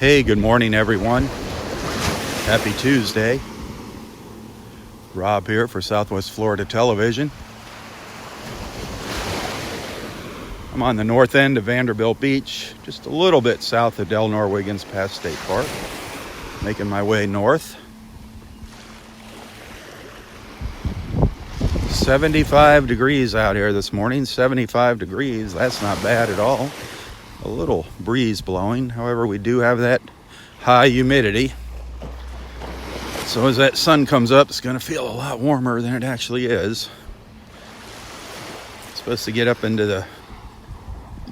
Hey, good morning, everyone. Happy Tuesday. Robb here for Southwest Florida Television. I'm on the north end of Vanderbilt Beach, just a little bit south of Del Norwiggins past State Park. Making my way north. 75 degrees out here this morning. 75 degrees, that's not bad at all. A little breeze blowing. However, we do have that high humidity. So as that sun comes up, it's going to feel a lot warmer than it actually is. It's supposed to get up into the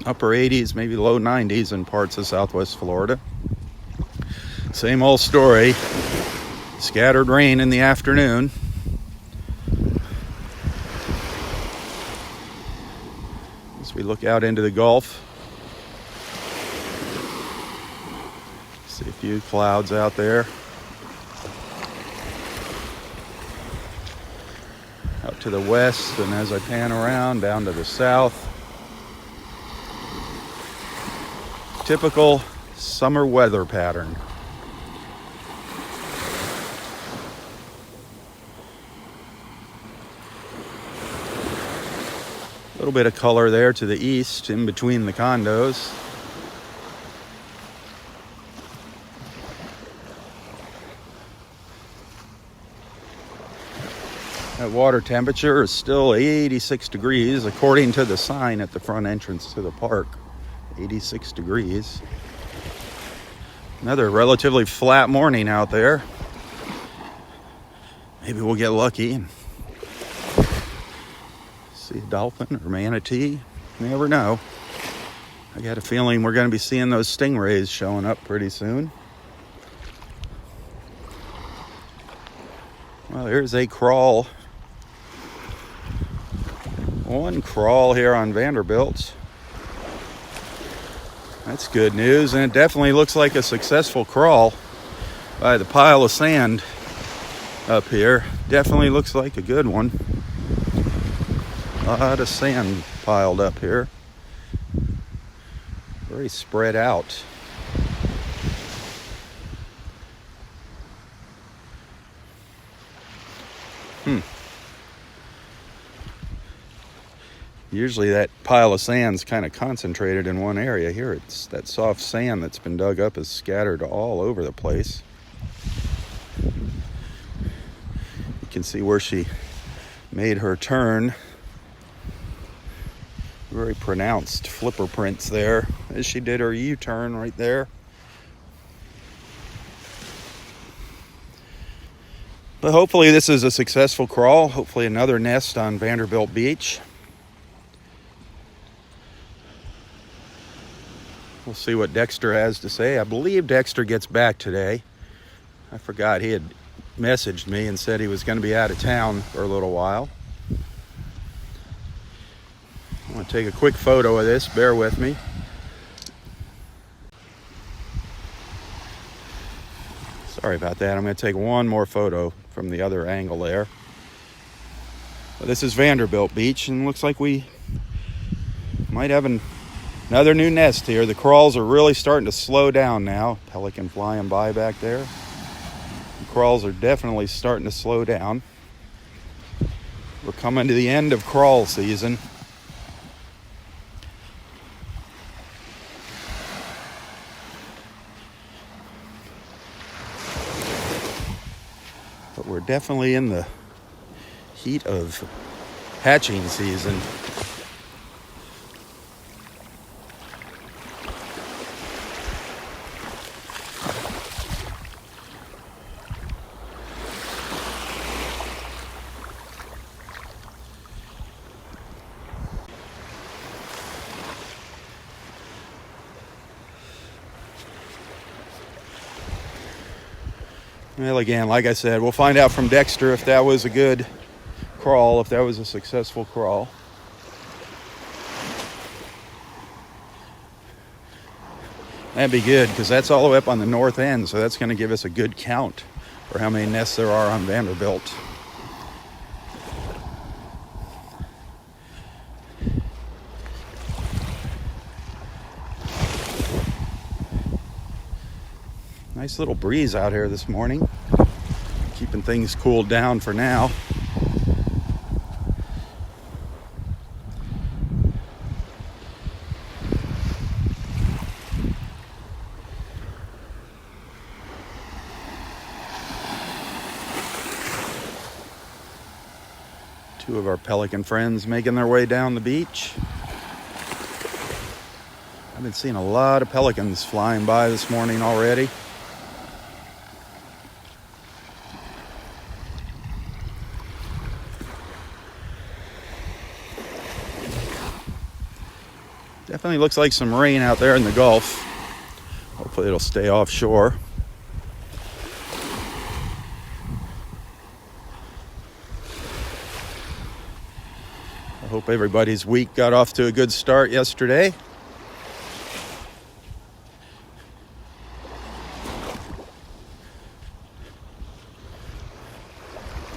upper 80s, maybe low 90s in parts of Southwest Florida. Same old story. Scattered rain in the afternoon. As we look out into the Gulf, see a few clouds out there. Out to the west, and as I pan around down to the south, typical summer weather pattern. A little bit of color there to the east in between the condos. That water temperature is still 86 degrees according to the sign at the front entrance to the park. 86 degrees. Another relatively flat morning out there. Maybe we'll get lucky and see a dolphin or manatee. You never know. I got a feeling we're going to be seeing those stingrays showing up pretty soon. Well, here's a crawl. One crawl here on Vanderbilt. That's good news, and it definitely looks like a successful crawl by the pile of sand up here. Definitely looks like a good one. A lot of sand piled up here. Very spread out. Usually that pile of sand's kind of concentrated in one area. Here it's that soft sand that's been dug up is scattered all over the place. You can see where she made her turn. Very pronounced flipper prints there as she did her U-turn right there. But hopefully this is a successful crawl. Hopefully another nest on Vanderbilt Beach. We'll see what Dexter has to say. I believe Dexter gets back today. I forgot he had messaged me and said he was going to be out of town for a little while. I'm going to take a quick photo of this. Bear with me. Sorry about that. I'm going to take one more photo from the other angle there. But this is Vanderbilt Beach, and looks like we might have another new nest here. The crawls are really starting to slow down now. Pelican flying by back there. The crawls are definitely starting to slow down. We're coming to the end of crawl season. But we're definitely in the heat of hatching season. Well, again, like I said, we'll find out from Dexter if that was a good crawl, if that was a successful crawl. That'd be good, because that's all the way up on the north end, so that's going to give us a good count for how many nests there are on Vanderbilt. Nice little breeze out here this morning, keeping things cooled down for now. Two of our pelican friends making their way down the beach. I've been seeing a lot of pelicans flying by this morning already. Definitely looks like some rain out there in the Gulf. Hopefully it'll stay offshore. I hope everybody's week got off to a good start yesterday.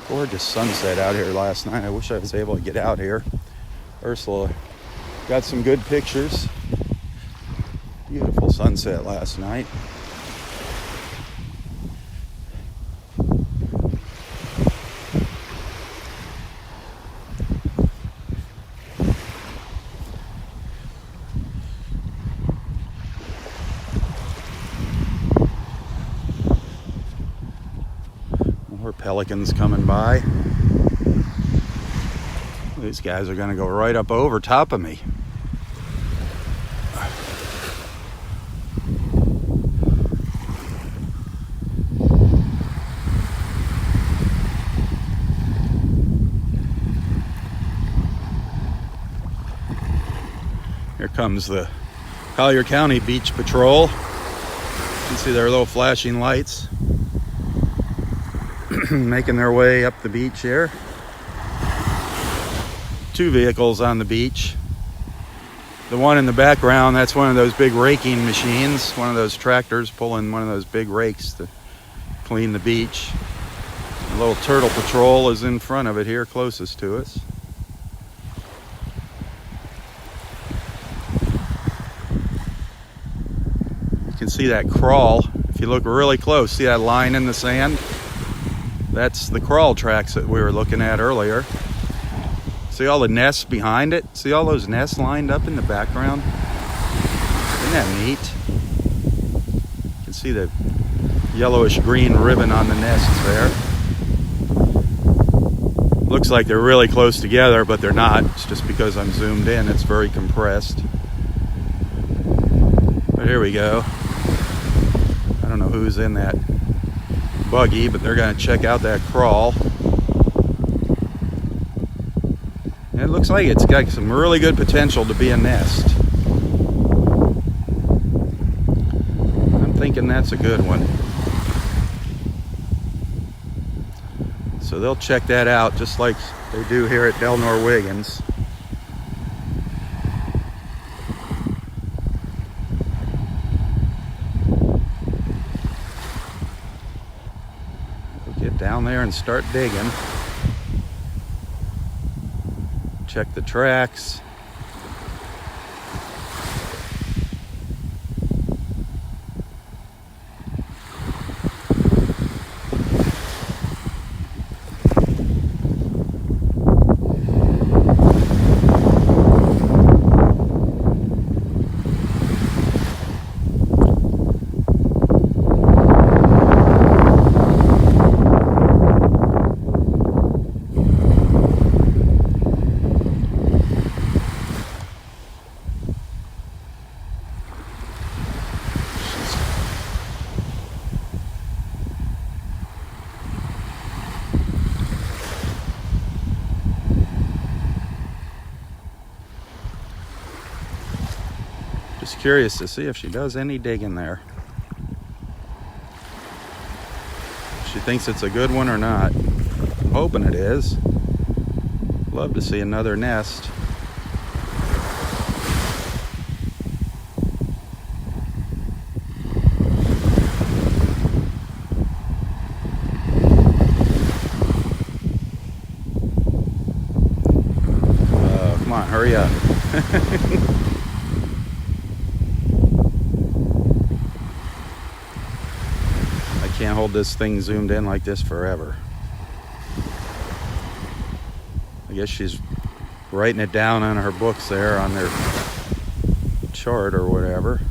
Gorgeous sunset out here last night. I wish I was able to get out here. Ursula got some good pictures. Beautiful sunset last night. More pelicans coming by. These guys are going to go right up over top of me. Here comes the Collier County Beach Patrol. You can see their little flashing lights making their way up the beach here. Two vehicles on the beach. The one in the background, that's one of those big raking machines, one of those tractors pulling one of those big rakes to clean the beach. The little turtle patrol is in front of it here, closest to us. You can see that crawl. If you look really close, see that line in the sand? That's the crawl tracks that we were looking at earlier. See all the nests behind it? See all those nests lined up in the background? Isn't that neat? You can see the yellowish green ribbon on the nests there. Looks like they're really close together, but they're not. It's just because I'm zoomed in, it's very compressed. But here we go. I don't know who's in that buggy, but they're going to check out that crawl. And it looks like it's got some really good potential to be a nest. I'm thinking that's a good one. So they'll check that out just like they do here at Delnor Wiggins. We'll get down there and start digging. Check the tracks. Just curious to see if she does any digging there. If she thinks it's a good one or not. I'm hoping it is. Love to see another nest. Come on, hurry up. Can't hold this thing zoomed in like this forever. I guess she's writing it down on her books there on their chart or whatever.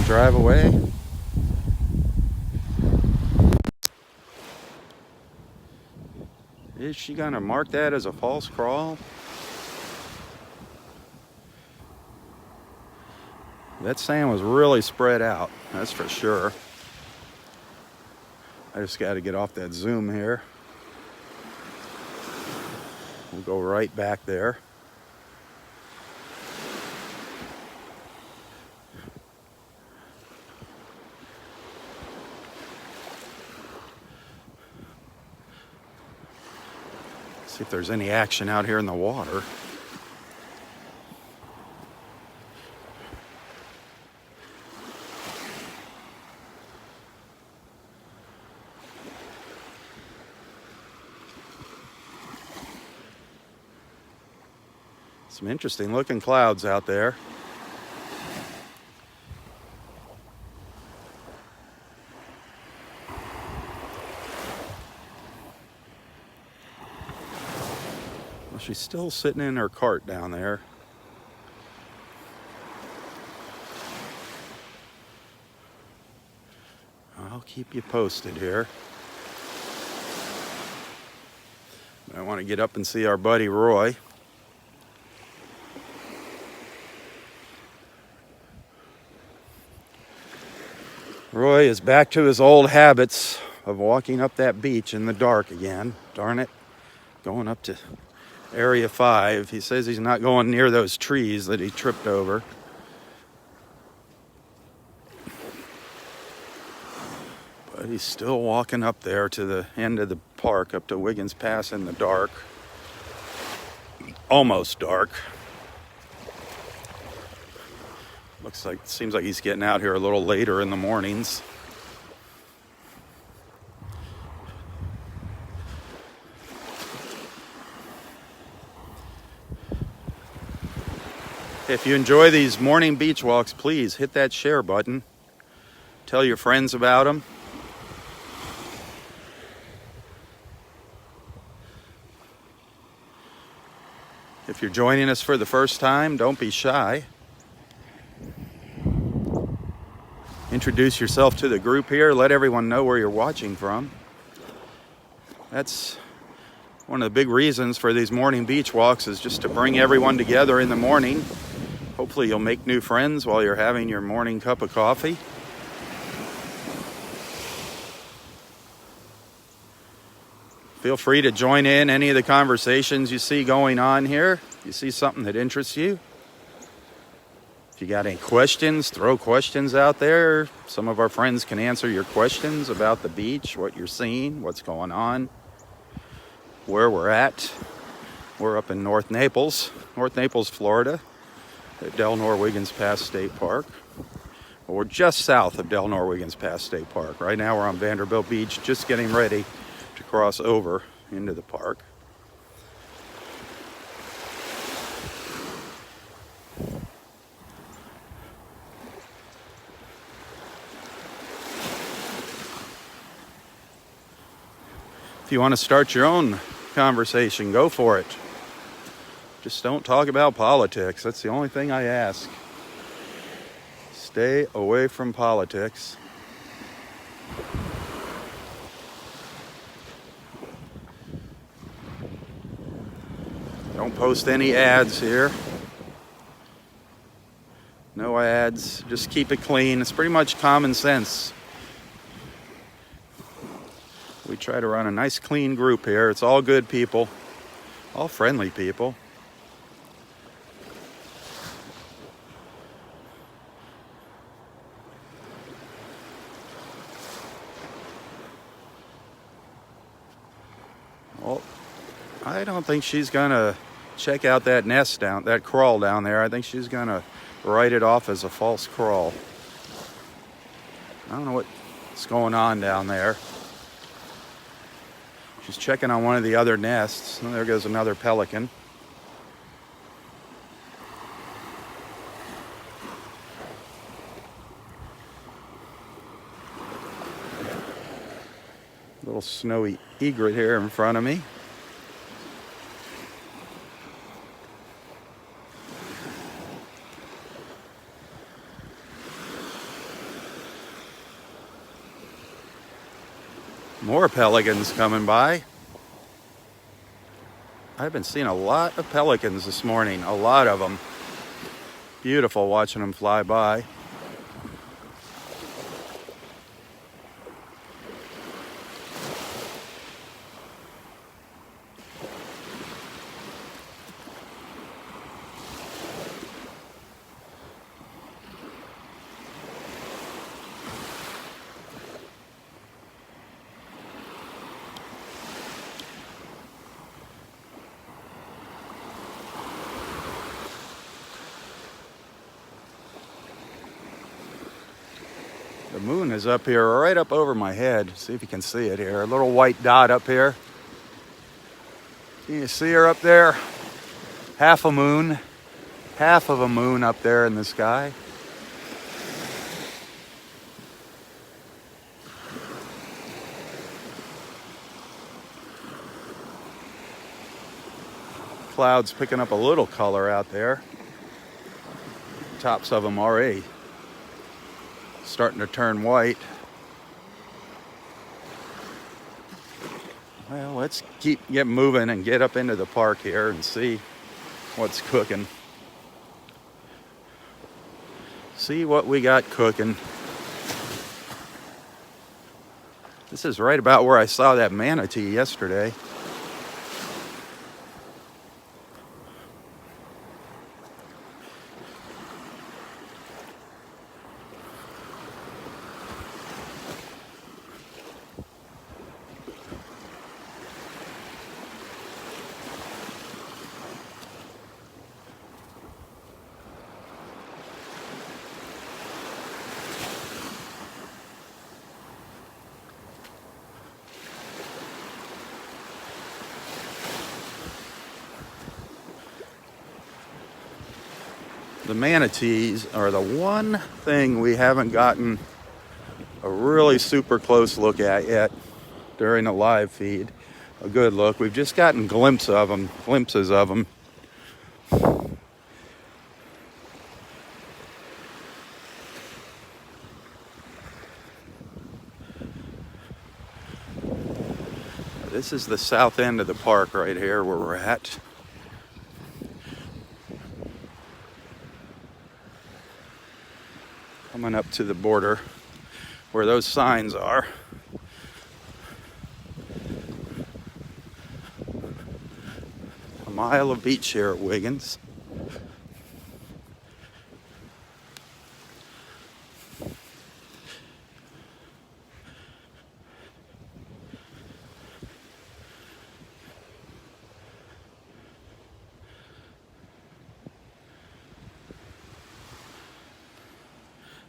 Drive away. Is she gonna mark that as a false crawl? That sand was really spread out, that's for sure. I just got to get off that zoom here. We'll go right back there. See if there's any action out here in the water. Some interesting looking clouds out there. Well, she's still sitting in her cart down there. I'll keep you posted here. I want to get up and see our buddy Roy. Roy is back to his old habits of walking up that beach in the dark again. Darn it. Going up to Area 5. He says he's not going near those trees that he tripped over. But he's still walking up there to the end of the park, up to Wiggins Pass in the dark. Almost dark. Seems like he's getting out here a little later in the mornings. If you enjoy these morning beach walks, please hit that share button. Tell your friends about them. If you're joining us for the first time, don't be shy. Introduce yourself to the group here. Let everyone know where you're watching from. That's one of the big reasons for these morning beach walks, is just to bring everyone together in the morning. Hopefully you'll make new friends while you're having your morning cup of coffee. Feel free to join in any of the conversations you see going on here. You see something that interests you. If you got any questions, throw questions out there. Some of our friends can answer your questions about the beach, what you're seeing, what's going on, where we're at. We're up in North Naples, Florida, at Del Nor-Wiggins Pass State Park. Well, we're just south of Del Nor-Wiggins Pass State Park. Right now we're on Vanderbilt Beach, just getting ready to cross over into the park. If you want to start your own conversation, go for it. Just don't talk about politics. That's the only thing I ask. Stay away from politics. Don't post any ads here. No ads. Just keep it clean. It's pretty much common sense. We try to run a nice clean group here. It's all good people, all friendly people. Well, I don't think she's gonna check out that nest that crawl down there. I think she's gonna write it off as a false crawl. I don't know what's going on down there. She's checking on one of the other nests. And there goes another pelican. Little snowy egret here in front of me. More pelicans coming by. I've been seeing a lot of pelicans this morning, a lot of them. Beautiful watching them fly by. The moon is up here, right up over my head. See if you can see it here. A little white dot up here. Can you see her up there? Half a moon up there in the sky. Clouds picking up a little color out there. Tops of them already starting to turn white. Well, let's get moving and get up into the park here and see what's cooking. See what we got cooking. This is right about where I saw that manatee yesterday. The manatees are the one thing we haven't gotten a really super close look at yet during the live feed. A good look. We've just gotten glimpses of them. This is the south end of the park right here where we're at. Coming up to the border where those signs are. A mile of beach here at Wiggins.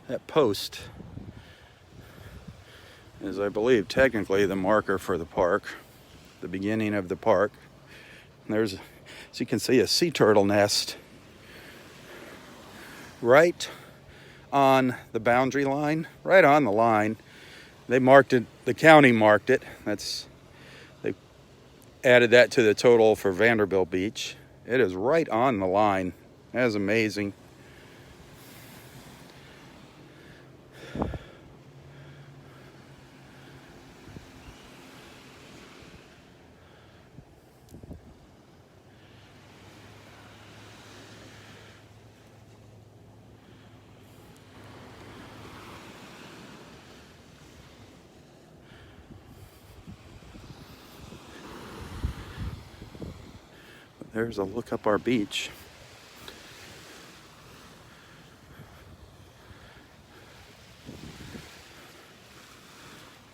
That post is, I believe, technically the marker for the park, the beginning of the park. And there's, as you can see, a sea turtle nest right on the boundary line, right on the line. They marked it, the county marked it. They added that to the total for Vanderbilt Beach. It is right on the line. That is amazing. There's a look up our beach.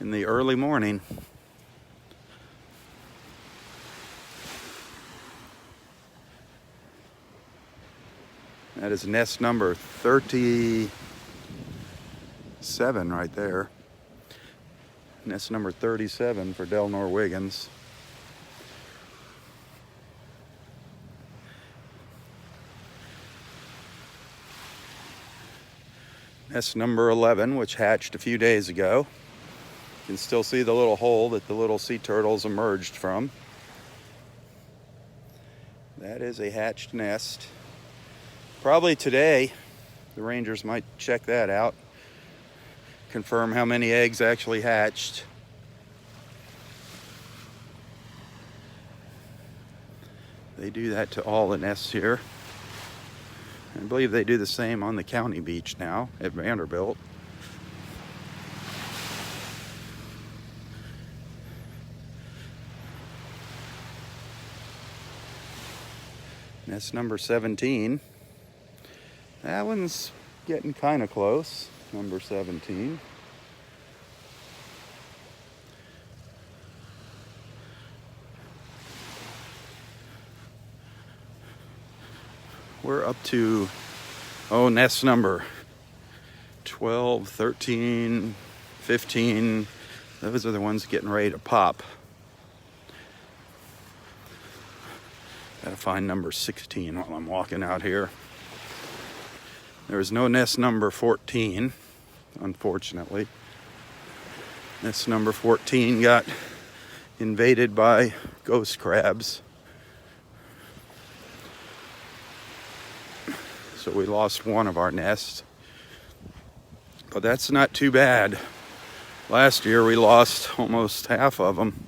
In the early morning. That is nest number 37 right there. Nest number 37 for Del Norwegians. Nest number 11, which hatched a few days ago. You can still see the little hole that the little sea turtles emerged from. That is a hatched nest. Probably today, the rangers might check that out, confirm how many eggs actually hatched. They do that to all the nests here. I believe they do the same on the county beach now at Vanderbilt. Nest number 17. That one's getting kind of close, number 17. We're up to, nest number 12, 13, 15. Those are the ones getting ready to pop. Gotta find number 16 while I'm walking out here. There was no nest number 14, unfortunately. Nest number 14 got invaded by ghost crabs. So we lost one of our nests. But that's not too bad. Last year we lost almost half of them.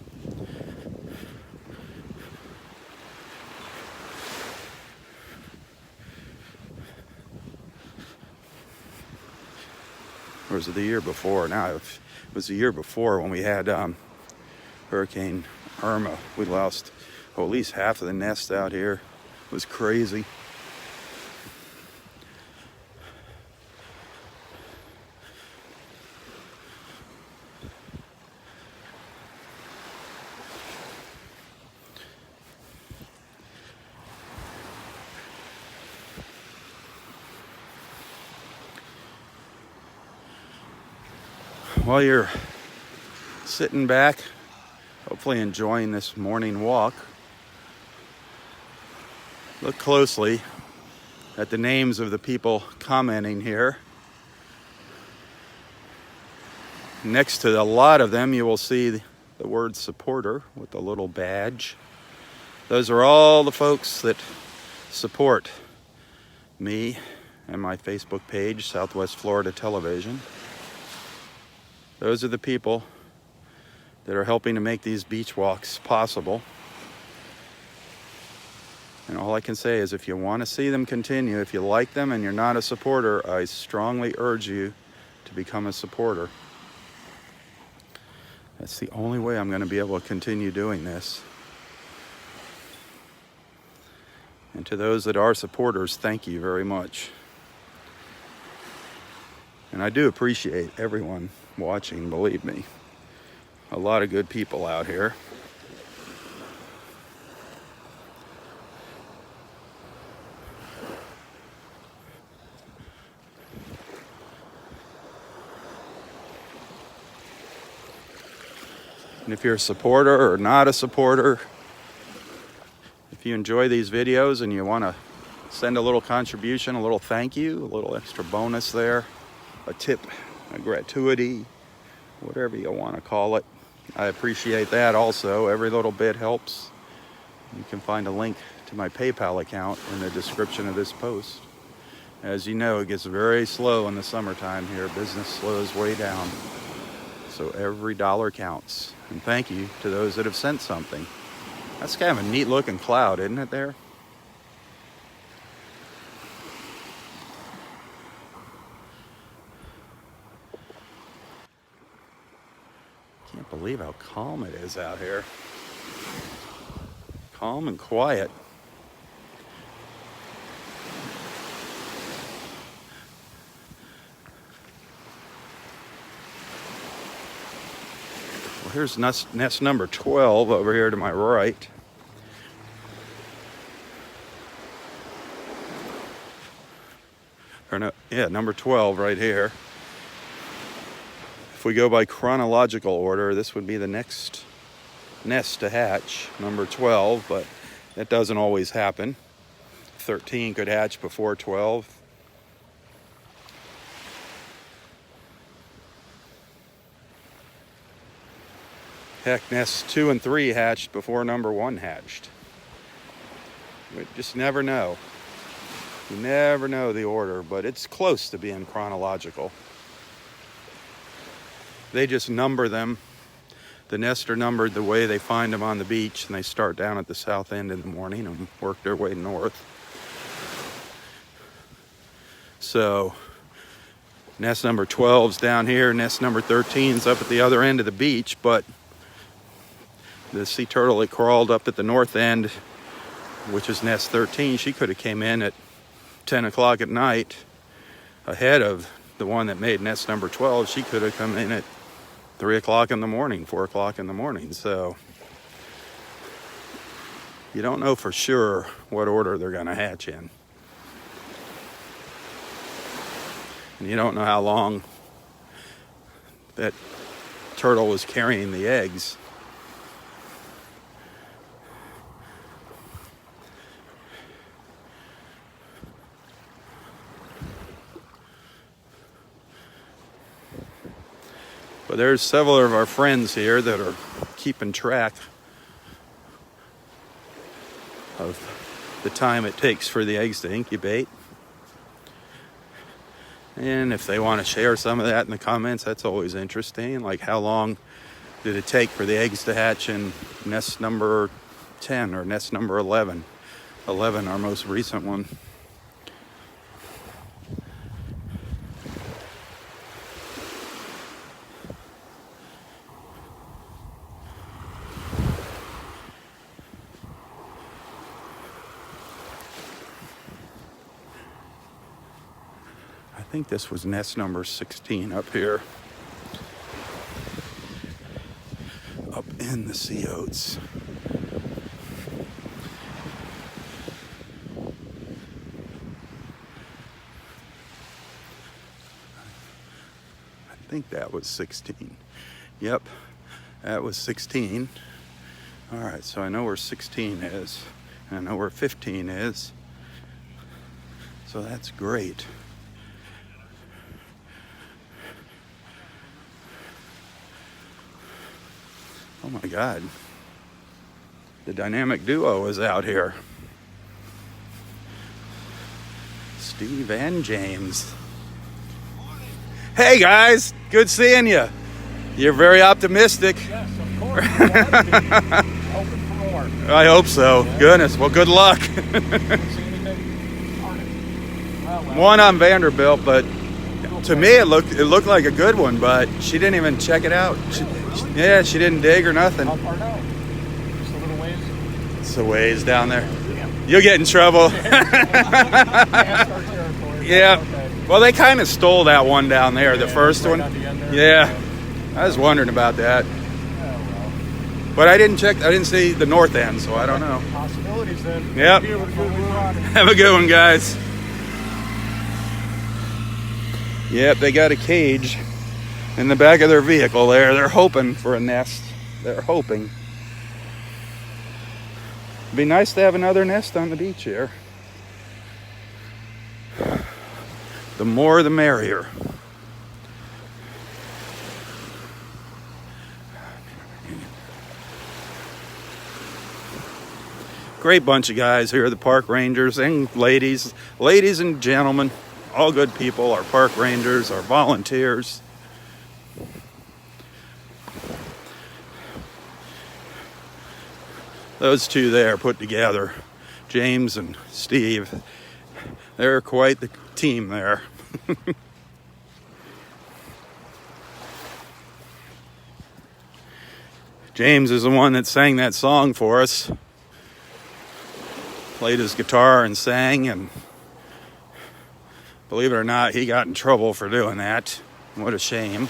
Or was it the year before? Now, it was the year before when we had Hurricane Irma. We lost at least half of the nest out here. It was crazy. While you're sitting back, hopefully enjoying this morning walk, look closely at the names of the people commenting here. Next to a lot of them, you will see the word supporter with the little badge. Those are all the folks that support me and my Facebook page, Southwest Florida Television. Those are the people that are helping to make these beach walks possible. And all I can say is if you want to see them continue, if you like them and you're not a supporter, I strongly urge you to become a supporter. That's the only way I'm going to be able to continue doing this. And to those that are supporters, thank you very much. And I do appreciate everyone watching, believe me. A lot of good people out here. And if you're a supporter or not a supporter, if you enjoy these videos and you want to send a little contribution, a little thank you, a little extra bonus there, a tip, a gratuity, whatever you want to call it, I appreciate that also. Every little bit helps. You can find a link to my PayPal account in the description of this post. As you know, it gets very slow in the summertime here. Business slows way down. So every dollar counts. And thank you to those that have sent something. That's kind of a neat looking cloud, isn't it there? Can't believe how calm it is out here. Calm and quiet. Well, here's nest number 12 over here to my right. Or no, yeah, number 12 right here. If we go by chronological order, this would be the next nest to hatch, number 12, but that doesn't always happen. 13 could hatch before 12. Heck, nests 2 and 3 hatched before number 1 hatched. We just never know. You never know the order, but it's close to being chronological. They just number them. The nests are numbered the way they find them on the beach, and they start down at the south end in the morning and work their way north. So, nest number 12's down here, nest number 13's up at the other end of the beach, but the sea turtle that crawled up at the north end, which is nest 13, she could have came in at 10 o'clock at night ahead of the one that made nest number 12. She could have come in at 3 o'clock in the morning, 4 o'clock in the morning. So you don't know for sure what order they're going to hatch in. And you don't know how long that turtle was carrying the eggs. But there's several of our friends here that are keeping track of the time it takes for the eggs to incubate. And if they want to share some of that in the comments, that's always interesting. Like, how long did it take for the eggs to hatch in nest number 10 or nest number 11? 11, our most recent one. I think this was nest number 16 up here. Up in the sea oats. I think that was 16. Yep, that was 16. All right, so I know where 16 is. And I know where 15 is. So that's great. Oh my God. The dynamic duo is out here. Steve and James. Hey guys, good seeing you. You're very optimistic. Yes, of course. Hoping for more. I hope so. Yeah. Goodness. Well, good luck. One on Vanderbilt, but to me it looked like a good one, but she didn't even check it out. Yeah, she didn't dig or nothing. How far down? Just a little ways? It's a ways down there. Yeah. You'll get in trouble. Yeah. Okay. Well, they kind of stole that one down there, the first one. Yeah. I was wondering about that. Well. But I didn't see the north end, so I don't know. Possibilities then. Yep. Have a good one, guys. Yep, they got a cage in the back of their vehicle there. They're hoping for a nest. They're hoping. It'd be nice to have another nest on the beach here. The more the merrier. Great bunch of guys here, the park rangers and ladies and gentlemen, all good people, our park rangers, our volunteers. Those two there put together, James and Steve, they're quite the team there. James is the one that sang that song for us. Played his guitar and sang, and believe it or not, he got in trouble for doing that. What a shame.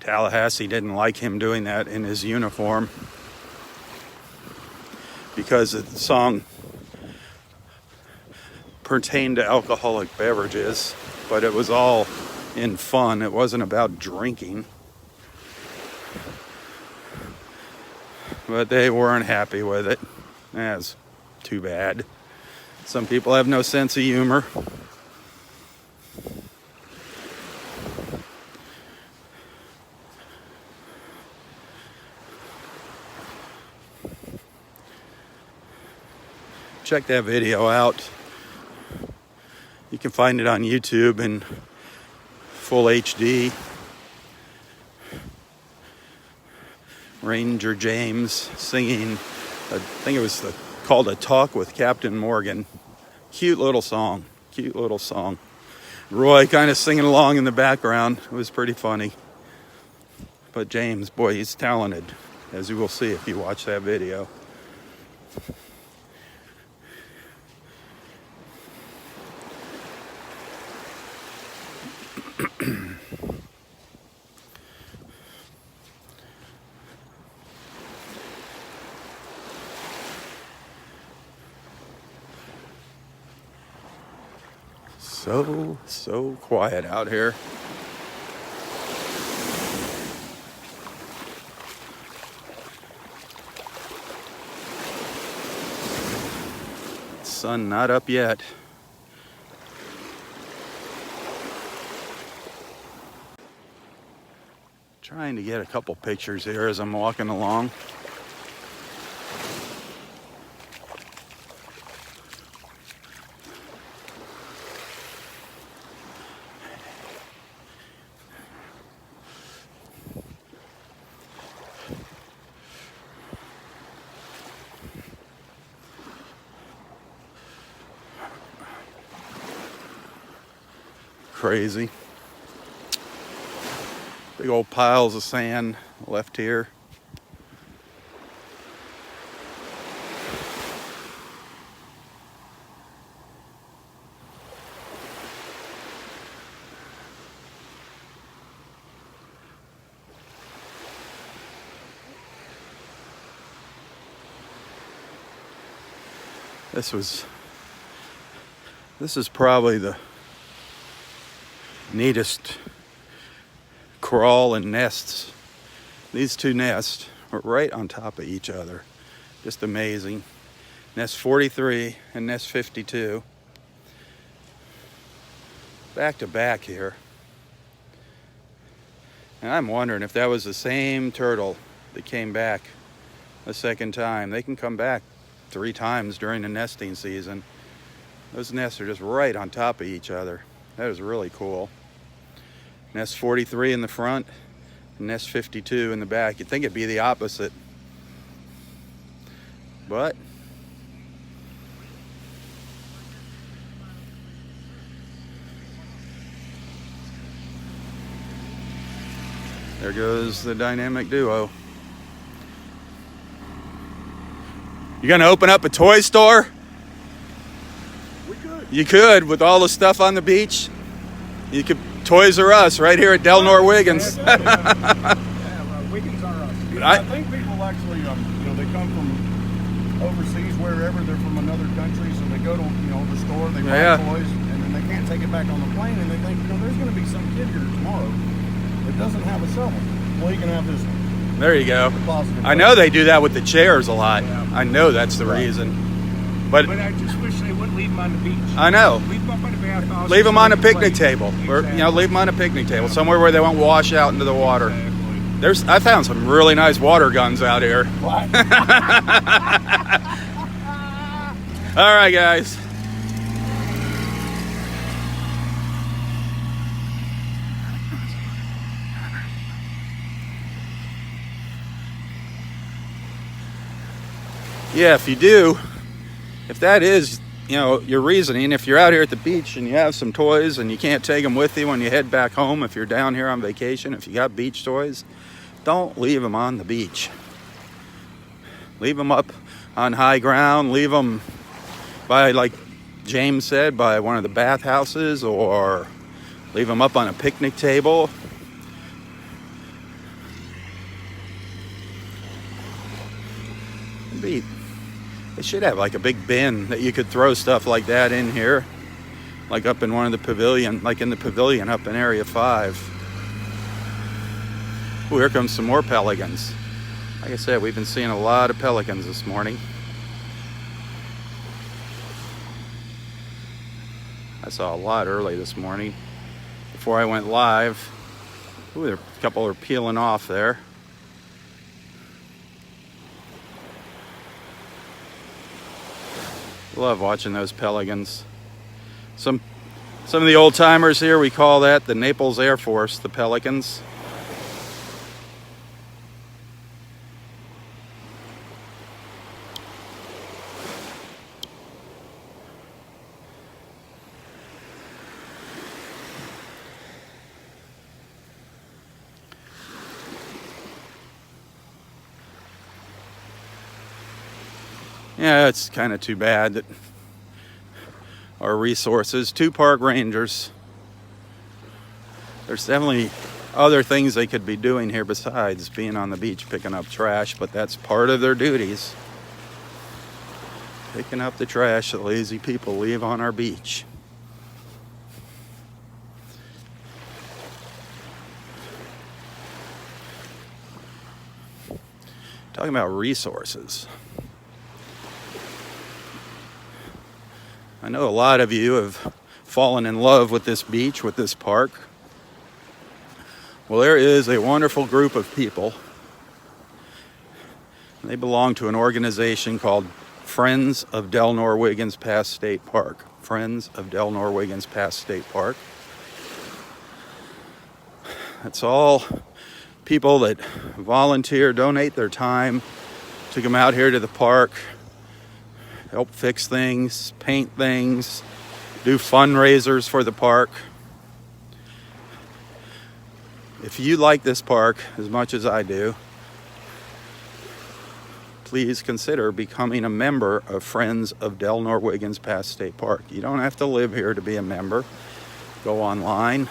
Tallahassee didn't like him doing that in his uniform because the pertained to alcoholic beverages, but it was all in fun. It wasn't about drinking. But they weren't happy with it. That's too bad. Some people have no sense of humor. Check that video out. You can find it on YouTube in full HD. Ranger James singing, I think it was called A Talk with Captain Morgan. Cute little song. Cute little song. Roy kind of singing along in the background. It was pretty funny. But James, boy, he's talented, as you will see if you watch that video. So quiet out here. Sun not up yet. Trying to get a couple pictures here as I'm walking along. Crazy. Big old piles of sand left here. This is probably the neatest crawl and nests. These two nests are right on top of each other. Just amazing. Nest 43 and nest 52. Back to back here. And I'm wondering if that was the same turtle that came back a second time. They can come back 3 times during the nesting season. Those nests are just right on top of each other. That is really cool. Nest 43 in the front, and nest 52 in the back. You'd think it'd be the opposite. But there goes the dynamic duo. You gonna open up a toy store? We could. You could, with all the stuff on the beach. You could Toys R Us right here at Delnor Wiggins. Wiggins are us. I think people actually, they come from overseas, wherever. They're from another country, so they go to, the store, they buy toys, and then they can't take it back on the plane, and they think, there's going to be some kid here tomorrow that doesn't have a cell phone. Well, you can have this one. There you go. I know they do that with the chairs a lot. Yeah. I know that's the reason. But I just wish they wouldn't leave them on the beach. I know. Leave them up on the bathhouse. Leave them on a picnic table. Exactly. Or, leave them on a picnic table. Somewhere where they won't wash out into the water. Exactly. I found some really nice water guns out here. What? All right, guys. Yeah, if that is, your reasoning, if you're out here at the beach and you have some toys and you can't take them with you when you head back home, if you're down here on vacation, if you got beach toys, don't leave them on the beach. Leave them up on high ground. Leave them by, like James said, by one of the bathhouses, or leave them up on a picnic table. They should have like a big bin that you could throw stuff like that in here. like up in one of the pavilion, like in the pavilion up in Area 5. Oh, here comes some more pelicans. Like I said, we've been seeing a lot of pelicans this morning. I saw a lot early this morning before I went live. Ooh, a couple are peeling off there. Love watching those pelicans. Some of the old timers here, we call that the Naples Air Force, the Pelicans. Yeah, it's kind of too bad that our resources, 2 park rangers, there's definitely other things they could be doing here besides being on the beach picking up trash, but that's part of their duties. Picking up the trash that lazy people leave on our beach. Talking about resources. I know a lot of you have fallen in love with this beach, with this park. Well, there is a wonderful group of people. They belong to an organization called Friends of Del Norwiggins Pass State Park. Friends of Del Norwiggins Pass State Park. It's all people that volunteer, donate their time to come out here to the park, help fix things, paint things, do fundraisers for the park. If you like this park as much as I do, please consider becoming a member of Friends of Del Norwiggins Pass State Park. You don't have to live here to be a member. Go online,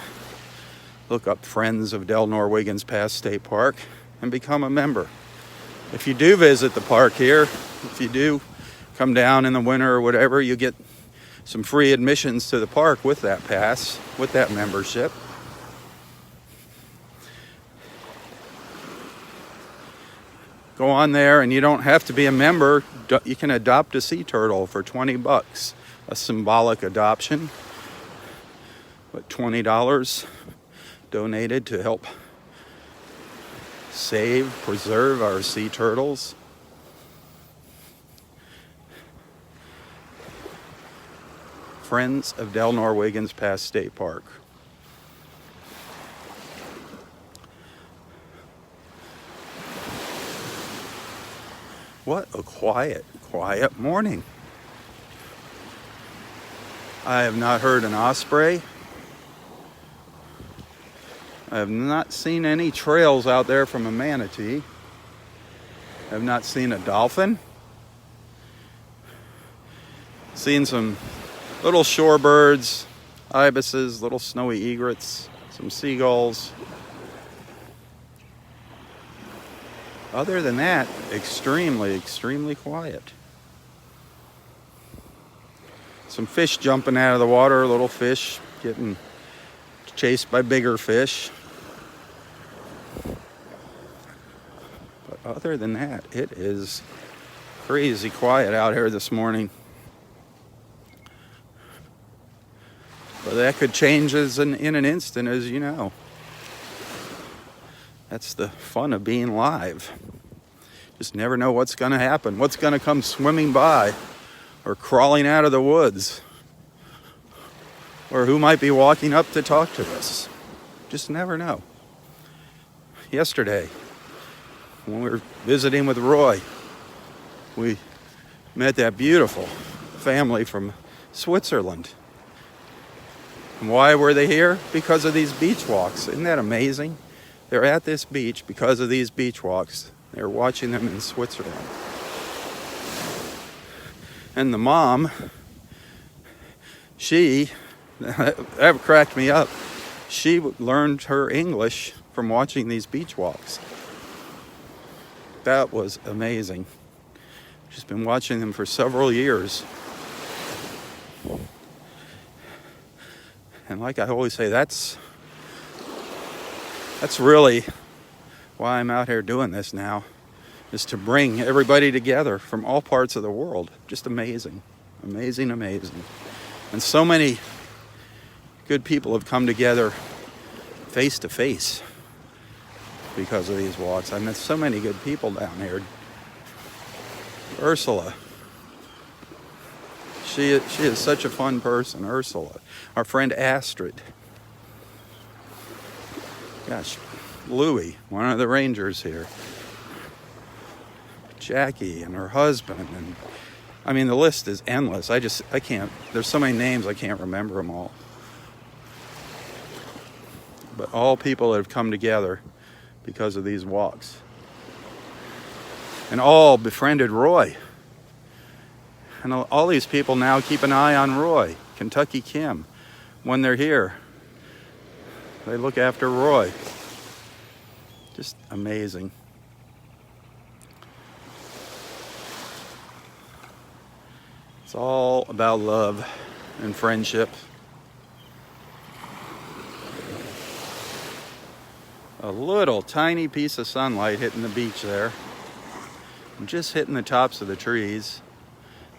look up Friends of Del Norwiggins Pass State Park, and become a member. If you do visit the park here, if you do come down in the winter or whatever, you get some free admissions to the park with that pass, with that membership. Go on there, and you don't have to be a member. You can adopt a sea turtle for $20, a symbolic adoption. But $20 donated to help save, preserve our sea turtles. Friends of Del Norwiggins Pass State Park. What a quiet morning. I have not heard an osprey. I have not seen any trails out there from a manatee. I have not seen a dolphin. Seen some little shorebirds, ibises, little snowy egrets, some seagulls. Other than that, extremely quiet. Some fish jumping out of the water, little fish getting chased by bigger fish. But other than that, it is crazy quiet out here this morning. But that could change in an instant, as you know. That's the fun of being live. Just never know what's going to happen, what's going to come swimming by or crawling out of the woods, or who might be walking up to talk to us. Just never know. Yesterday, when we were visiting with Roy, we met that beautiful family from Switzerland. And why were they here? Because of these beach walks. Isn't that amazing? They're at this beach because of these beach walks. They're watching them in Switzerland. And the mom, that cracked me up. She learned her English from watching these beach walks. That was amazing. She's been watching them for several years. And like I always say, that's really why I'm out here doing this now, is to bring everybody together from all parts of the world. Just amazing. Amazing, amazing. And so many good people have come together face to face because of these walks. I met so many good people down here. Ursula. She is such a fun person, Ursula. Our friend Astrid. Gosh, Louie, one of the rangers here. Jackie and her husband, and I mean the list is endless. I can't, there's so many names I can't remember them all. But all people that have come together because of these walks. And all befriended Roy. And all these people now keep an eye on Roy, Kentucky Kim. When they're here, they look after Roy. Just amazing. It's all about love and friendship. A little tiny piece of sunlight hitting the beach there. And just hitting the tops of the trees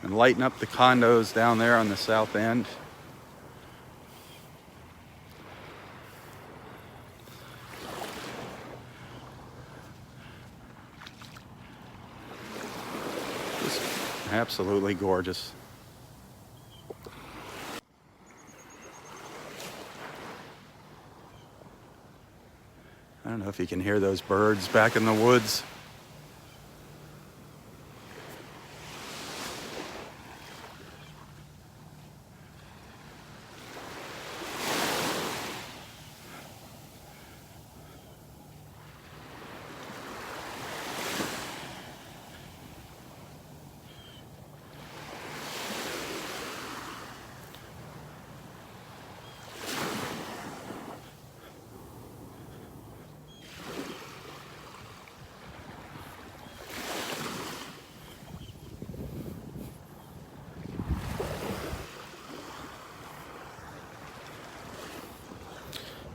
and lighting up the condos down there on the south end. Just absolutely gorgeous. I don't know if you can hear those birds back in the woods.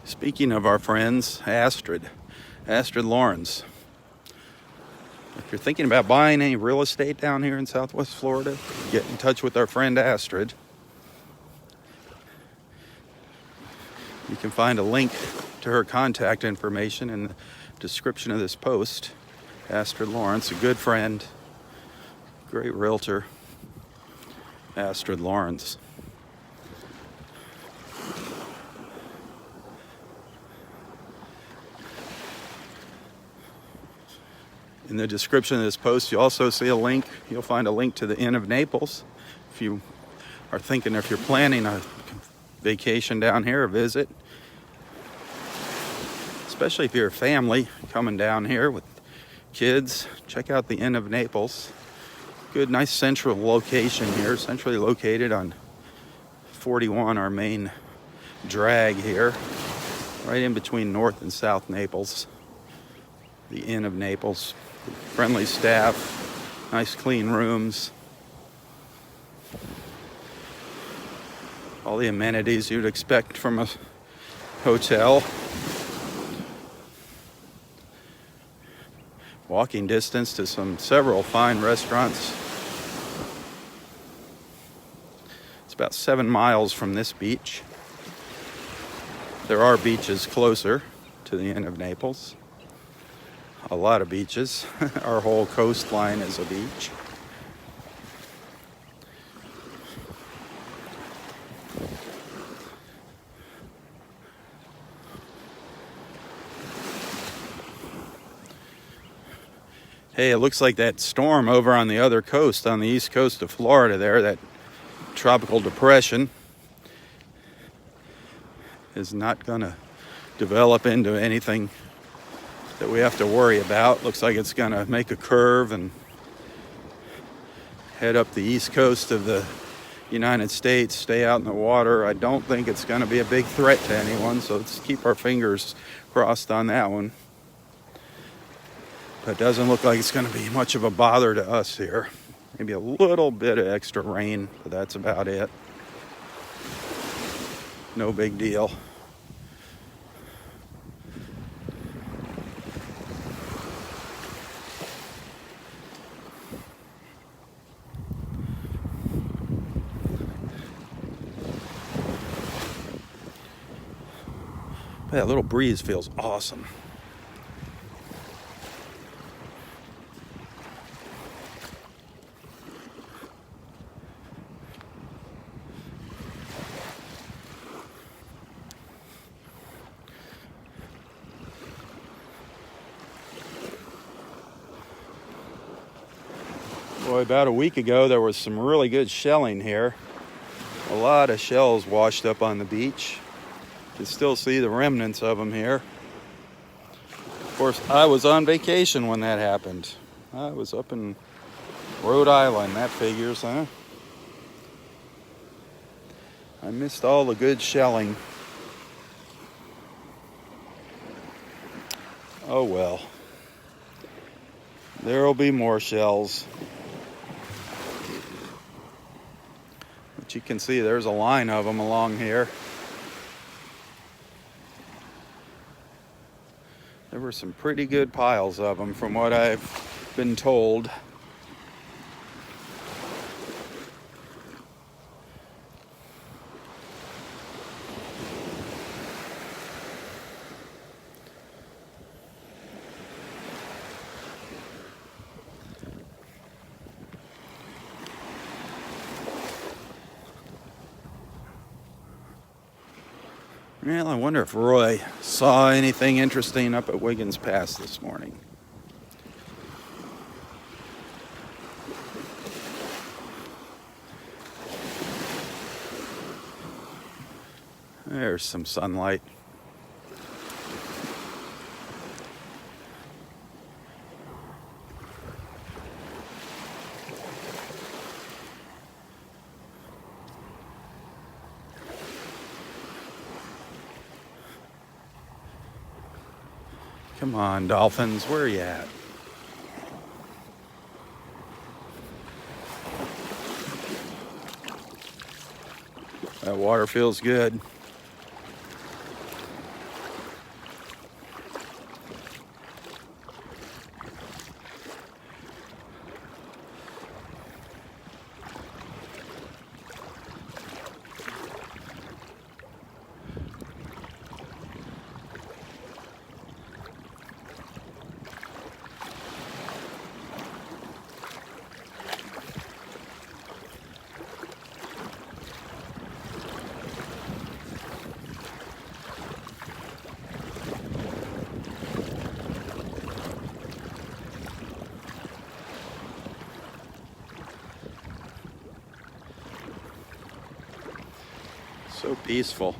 Speaking of our friends, Astrid Lawrence. If you're thinking about buying any real estate down here in Southwest Florida, get in touch with our friend Astrid. You can find a link to her contact information in the description of this post. Astrid Lawrence, a good friend, great realtor, Astrid Lawrence. In the description of this post, you also see a link. You'll find a link to the Inn of Naples. If you are thinking, if you're planning a vacation down here, a visit, especially if you're a family coming down here with kids, check out the Inn of Naples. Good, nice central location here, centrally located on 41, our main drag here, right in between North and South Naples. The Inn of Naples. Friendly staff, nice clean rooms, all the amenities you'd expect from a hotel. Walking distance to several fine restaurants. It's about 7 miles from this beach. There are beaches closer to the Inn of Naples. A lot of beaches. Our whole coastline is a beach. Hey, it looks like that storm over on the other coast, on the east coast of Florida there, that tropical depression, is not going to develop into anything that we have to worry about. Looks like it's going to make a curve and head up the east coast of the United States, stay out in the water. I don't think it's going to be a big threat to anyone, so let's keep our fingers crossed on that one. But it doesn't look like it's going to be much of a bother to us here. Maybe a little bit of extra rain, but that's about it. No big deal. That little breeze feels awesome. Boy, about a week ago there was some really good shelling here. A lot of shells washed up on the beach. You can still see the remnants of them here. Of course, I was on vacation when that happened. I was up in Rhode Island. That figures, huh? I missed all the good shelling. Oh well. There'll be more shells. But you can see there's a line of them along here. There were some pretty good piles of them from what I've been told. Well, I wonder if Roy saw anything interesting up at Wiggins Pass this morning. There's some sunlight. Come on, dolphins, where are you at? That water feels good. So peaceful.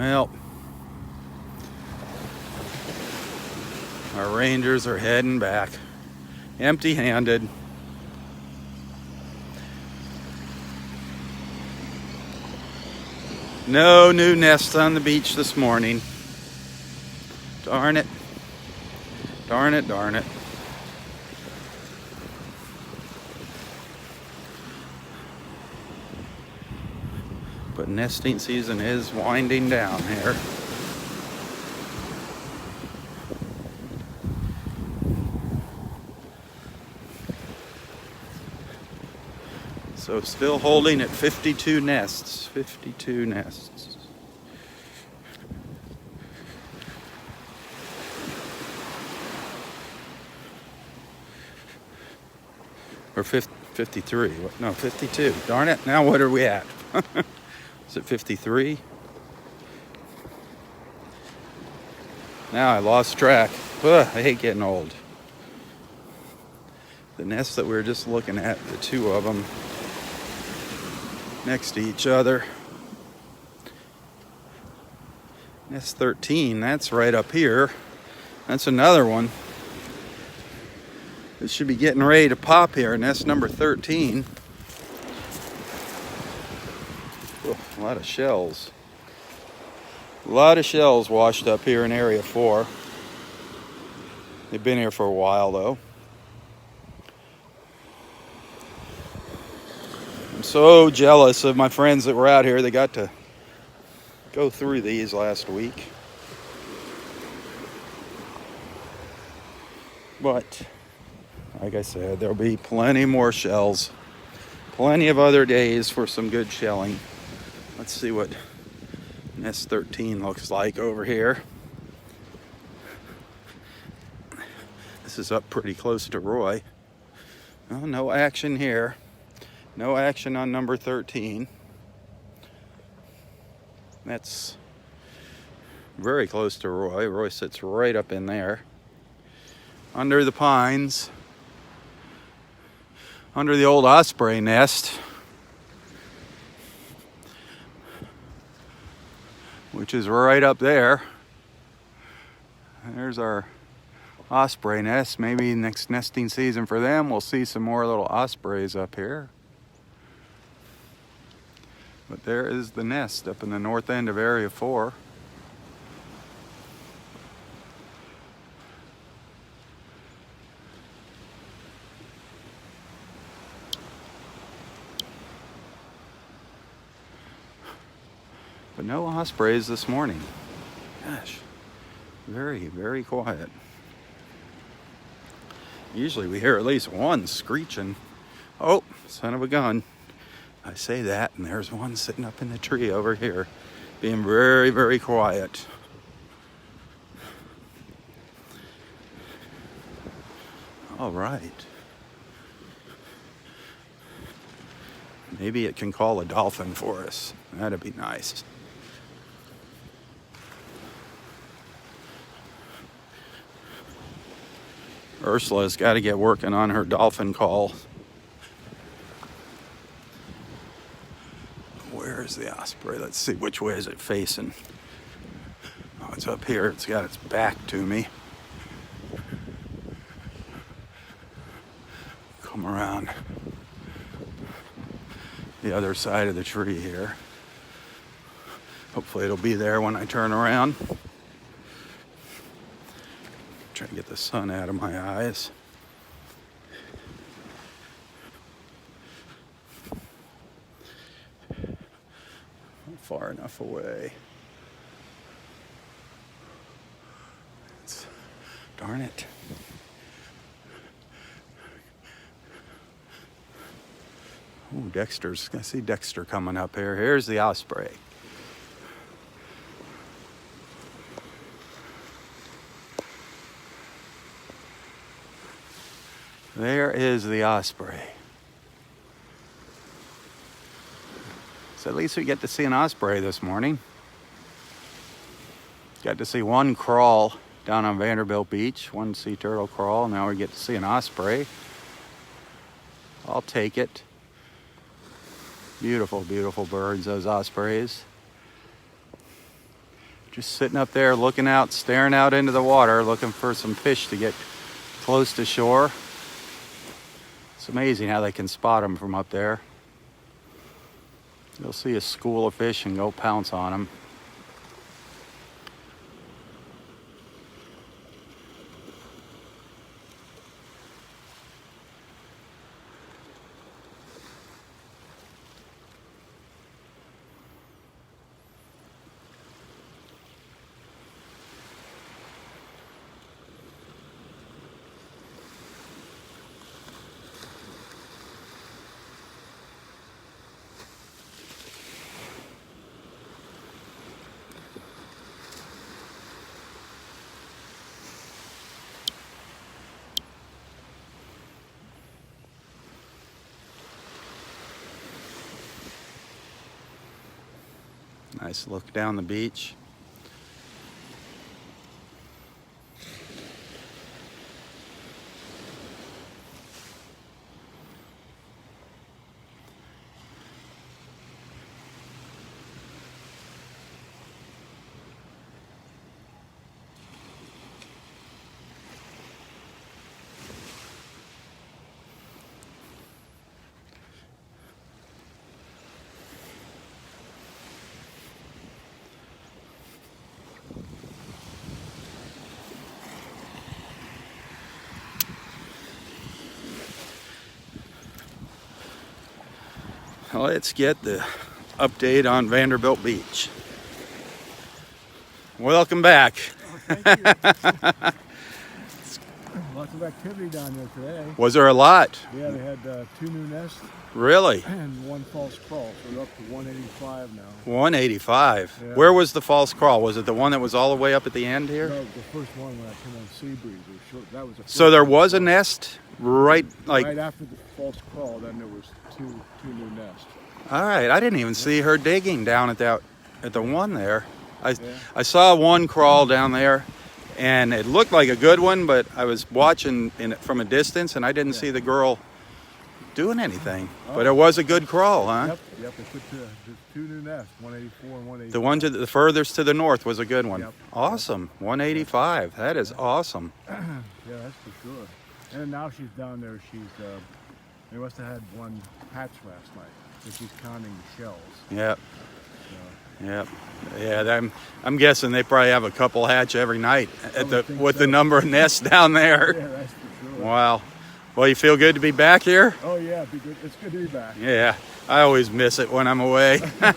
Well, our rangers are heading back, empty-handed. No new nests on the beach this morning. Darn it. Darn it, darn it. But nesting season is winding down here. So still holding at 52 nests. 52 nests. Or 53. No, 52. Darn it. Now what are we at? Is it 53? Now I lost track. Ugh, I hate getting old. The nests that we were just looking at, the two of them next to each other. Nest 13, that's right up here. That's another one. It should be getting ready to pop here. Nest number 13. Oh, a lot of shells. A lot of shells washed up here in area 4. They've been here for a while though. I'm so jealous of my friends that were out here. They got to go through these last week. But, like I said, there'll be plenty more shells. Plenty of other days for some good shelling. Let's see what nest 13 looks like over here. This is up pretty close to Roy. Oh, no action here. No action on number 13. That's very close to Roy. Roy sits right up in there. Under the pines. Under the old Osprey Nest. Which is right up there. There's our Osprey Nest. Maybe next nesting season for them, we'll see some more little ospreys up here. But there is the nest up in the north end of area 4. But no ospreys this morning. Gosh, very, very quiet. Usually we hear at least one screeching. Oh, son of a gun. I say that, and there's one sitting up in the tree over here, being very, very quiet. All right. Maybe it can call a dolphin for us. That'd be nice. Ursula's got to get working on her dolphin call. Where's the osprey? Let's see, which way is it facing? Oh, it's up here. It's got its back to me. Come around the other side of the tree here. Hopefully it'll be there when I turn around. Try to get the sun out of my eyes. Far enough away. Darn it. Oh, Dexter's. I see Dexter coming up here. Here's the osprey. There is the osprey. So at least we get to see an osprey this morning. Got to see one crawl down on Vanderbilt Beach, one sea turtle crawl. Now we get to see an osprey. I'll take it. Beautiful, beautiful birds, those ospreys. Just sitting up there looking out, staring out into the water, looking for some fish to get close to shore. It's amazing how they can spot them from up there. You'll see a school of fish and go pounce on them. Nice look down the beach. Let's get the update on Vanderbilt Beach. Welcome back. Oh, thank you. Lots of activity down there today. Was there a lot? Yeah, they had 2 new nests Really? and 1 false crawl, so they're up to 185 now. 185. Yeah. Where was the false crawl? Was it the one that was all the way up at the end here? No, the first one when I came on Sea Breeze. It was short. That was the So first there one. was a nest right like. Right after the false crawl, then there was two new nests. All right, I didn't even see her digging down at the one there. Yeah. I saw one crawl down there, and it looked like a good one, but I was watching from a distance, and I didn't see the girl doing anything. But it was a good crawl, huh? Yep. They put the 2 new nests, 184 and 185. The one the furthest to the north was a good one. Yep. Awesome, 185. That is awesome. Yeah, that's for sure. And now she's down there. They must have had one hatch last night, so she's counting the shells. Yep. So, Yep. Yeah, I'm guessing they probably have a couple hatch every night with so. the number of nests down there. yeah, that's for sure. Wow. Well, you feel good to be back here? Oh yeah, it'd be good. It's good to be back. Yeah. I always miss it when I'm away. Yeah.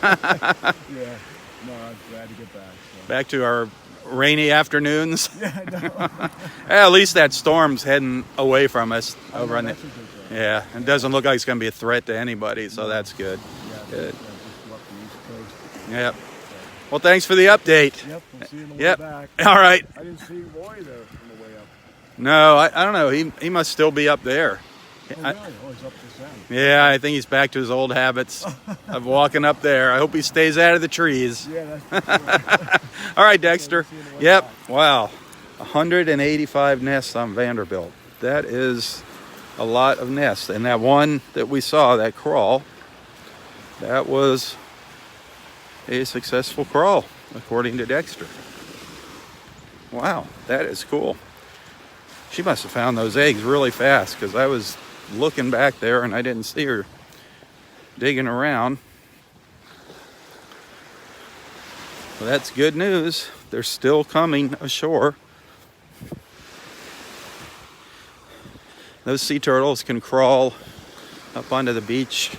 No, I'm glad to get back. So. Back to our rainy afternoons. Yeah, I know. At least that storm's heading away from us over on the. That's a good thing. Yeah, it doesn't look like it's going to be a threat to anybody, so that's good. Yeah, Good. just up the East Coast. Yep. Well, thanks for the update. Yep, we'll see you on the Yep. way back. All right. I didn't see Roy there on the way up. No, I don't know. He must still be up there. Oh, really? Oh, he's up this end. Yeah, I think he's back to his old habits of walking up there. I hope he stays out of the trees. Yeah, that's for sure. All right, Dexter. see you on the way Yep. back. Wow. 185 nests on Vanderbilt. That is a lot of nests. And that one that we saw, that crawl, that was a successful crawl, according to Dexter. Wow, that is cool. She must have found those eggs really fast, because I was looking back there and I didn't see her digging around. Well, that's good news. They're still coming ashore. Those sea turtles can crawl up onto the beach.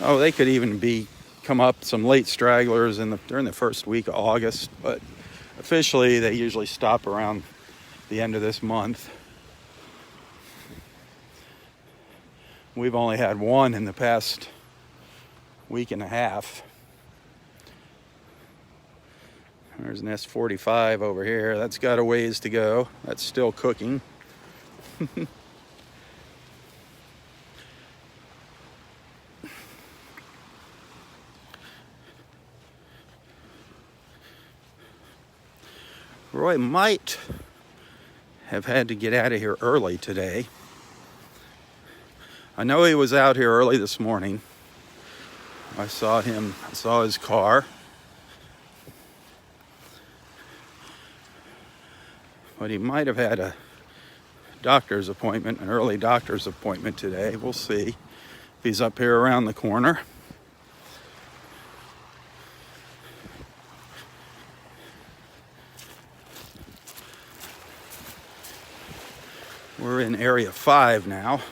Oh, they could even come up some late stragglers during the first week of August, but officially they usually stop around the end of this month. We've only had one in the past week and a half. There's nest 45 over here. That's got a ways to go. That's still cooking. Roy might have had to get out of here early today. I know he was out here early this morning. I saw his car. But he might have had a doctor's appointment, an early doctor's appointment today. We'll see if he's up here around the corner. We're in Area 5 now.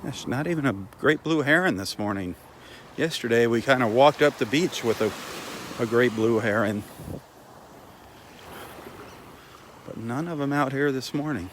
There's not even a great blue heron this morning. Yesterday we kind of walked up the beach with a great blue heron. But none of them out here this morning.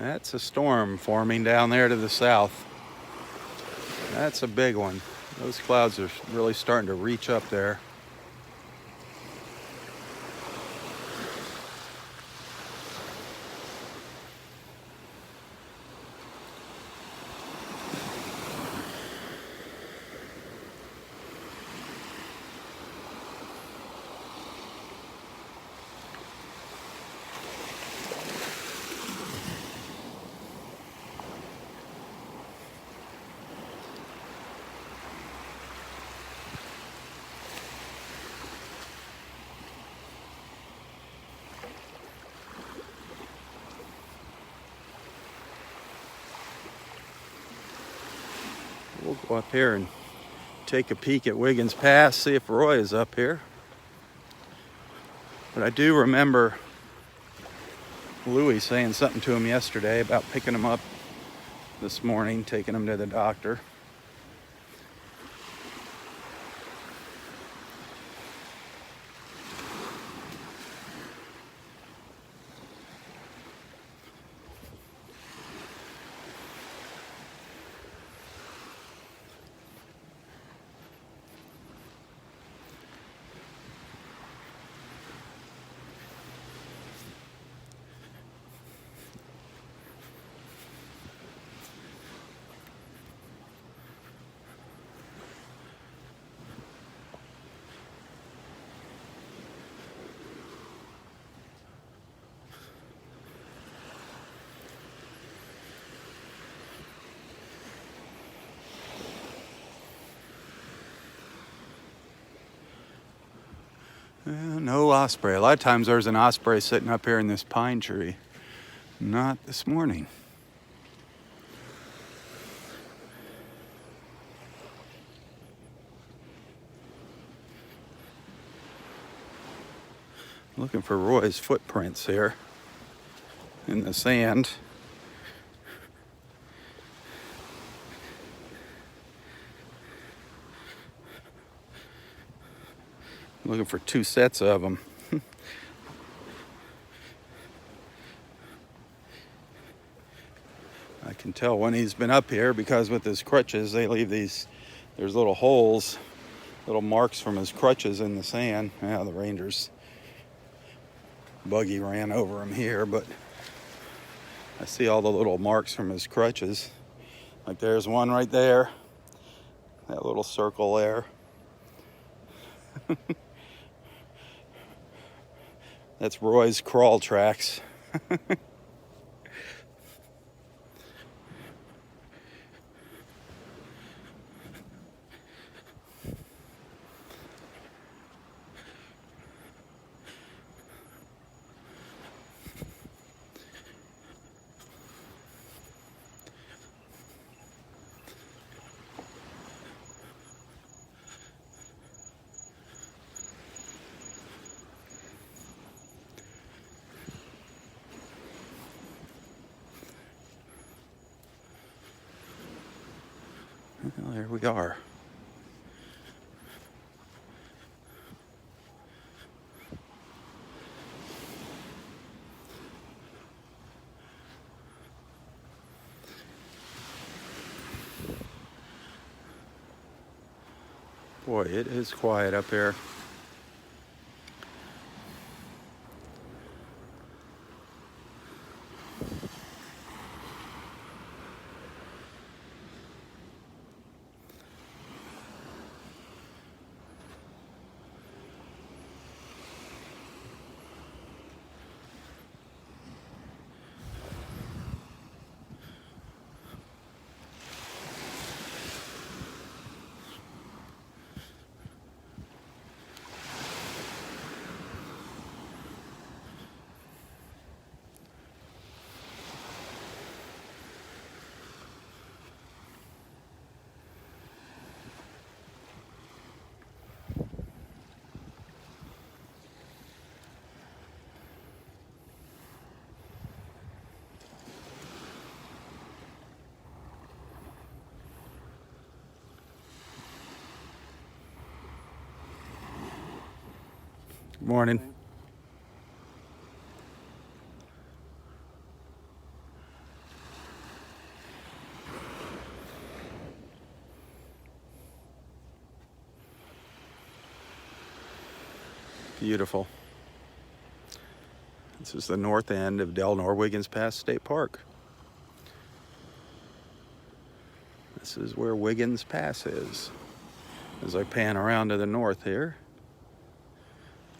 That's a storm forming down there to the south. That's a big one. Those clouds are really starting to reach up there. We'll go up here and take a peek at Wiggins Pass, see if Roy is up here. But I do remember Louie saying something to him yesterday about picking him up this morning, taking him to the doctor. No osprey. A lot of times there's an osprey sitting up here in this pine tree. Not this morning. Looking for Roy's footprints here in the sand. Looking for 2 sets of them. I can tell when he's been up here because with his crutches, they leave there's little holes, little marks from his crutches in the sand. Yeah, the Rangers buggy ran over him here, but I see all the little marks from his crutches. Like there's one right there, that little circle there. That's Roy's crawl tracks. Well, here we are. Boy, it is quiet up here. Good morning. Beautiful. This is the north end of Delnor-Wiggins Pass State Park. This is where Wiggins Pass is. As I pan around to the north here,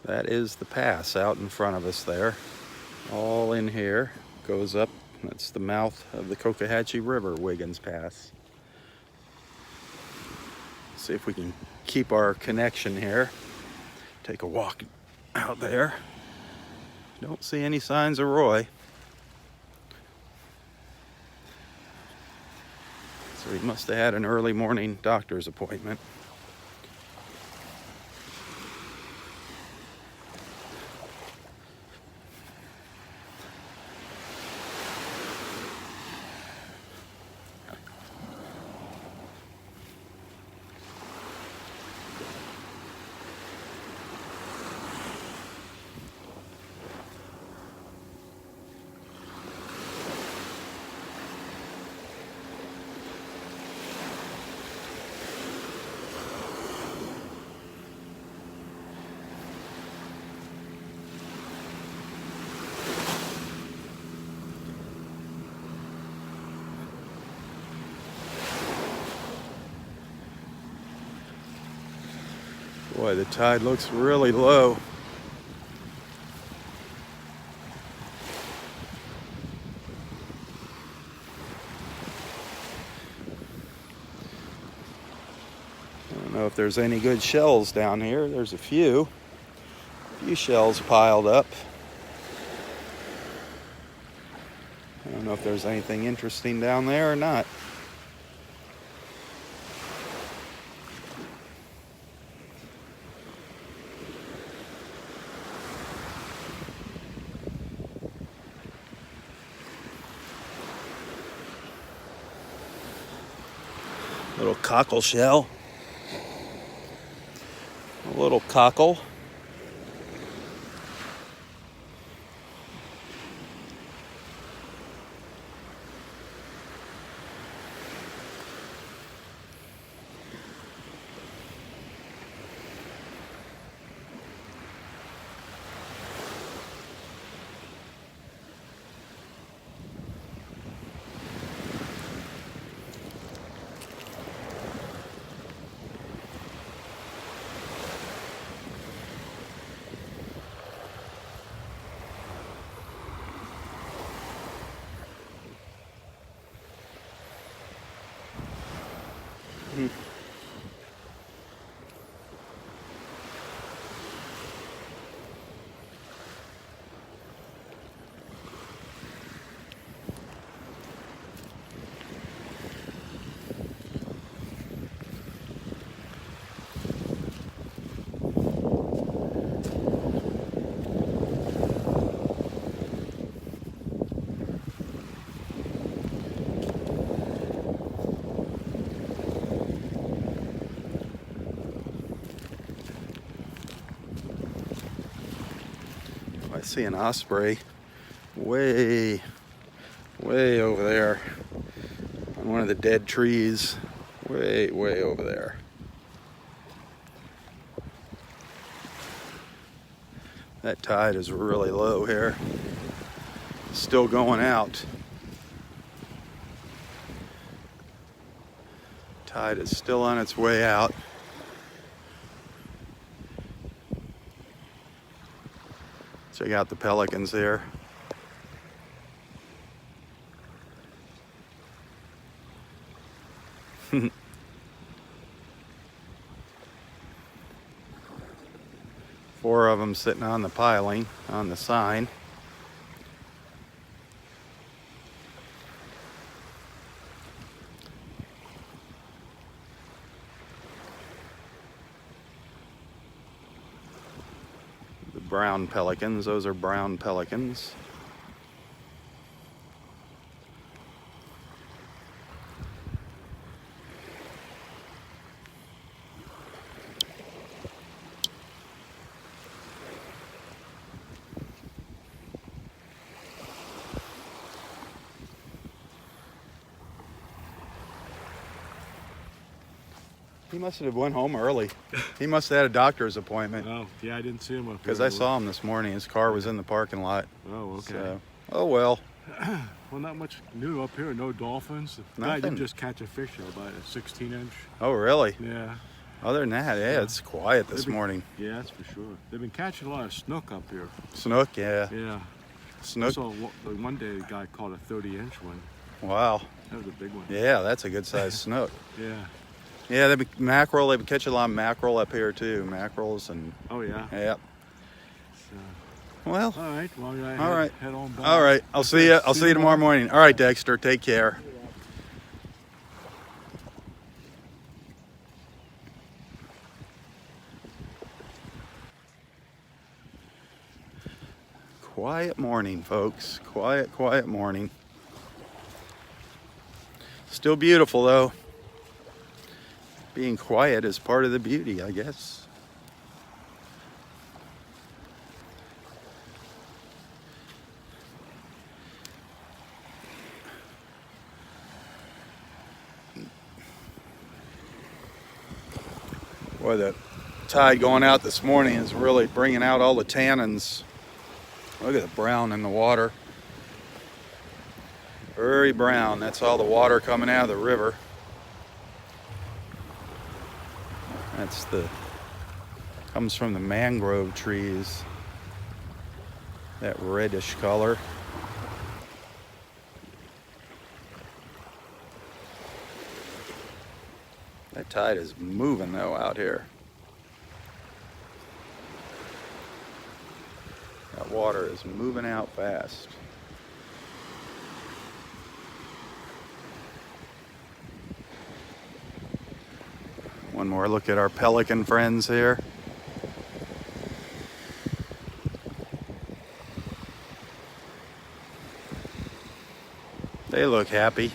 that is the pass out in front of us there. All in here, goes up. That's the mouth of the Cocohatchee River, Wiggins Pass. See if we can keep our connection here. Take a walk out there. Don't see any signs of Roy. So he must have had an early morning doctor's appointment. Boy, the tide looks really low. I don't know if there's any good shells down here. There's a few shells piled up. I don't know if there's anything interesting down there or not. Little cockle shell. A little cockle. I see an osprey way over there on one of the dead trees, way over there. That tide is really low here, still going out. Tide is still on its way out. Check out the pelicans here. Four of them sitting on the piling, on the sign. Brown pelicans, those are brown pelicans. He must have went home early. He must have had a doctor's appointment. Oh, yeah, I didn't see him up here. Because I saw him this morning. His car was in the parking lot. Oh, okay. So, oh, well. Well, not much new up here. No dolphins. The guy did just catch a fish, though, about a 16-inch. Oh, really? Yeah. Other than that, yeah, it's quiet this morning. Yeah, that's for sure. They've been catching a lot of snook up here. Snook, yeah. Yeah. Snook. I saw one day a guy caught a 30-inch one. Wow. That was a big one. Yeah, that's a good-sized snook. Yeah. Yeah, they've been mackerel. They've been catching a lot of mackerel up here too. Mackerels and. Oh yeah. Yep. So, well. All right. Well, head on back. All right. I'll see you. I'll see you tomorrow morning. All right, Dexter. Take care. Quiet morning, folks. Quiet morning. Still beautiful though. Being quiet is part of the beauty, I guess. Boy, the tide going out this morning is really bringing out all the tannins. Look at the brown in the water. Very brown. That's all the water coming out of the river. Comes from the mangrove trees. That reddish color. That tide is moving though out here. That water is moving out fast. One more look at our pelican friends here. They look happy.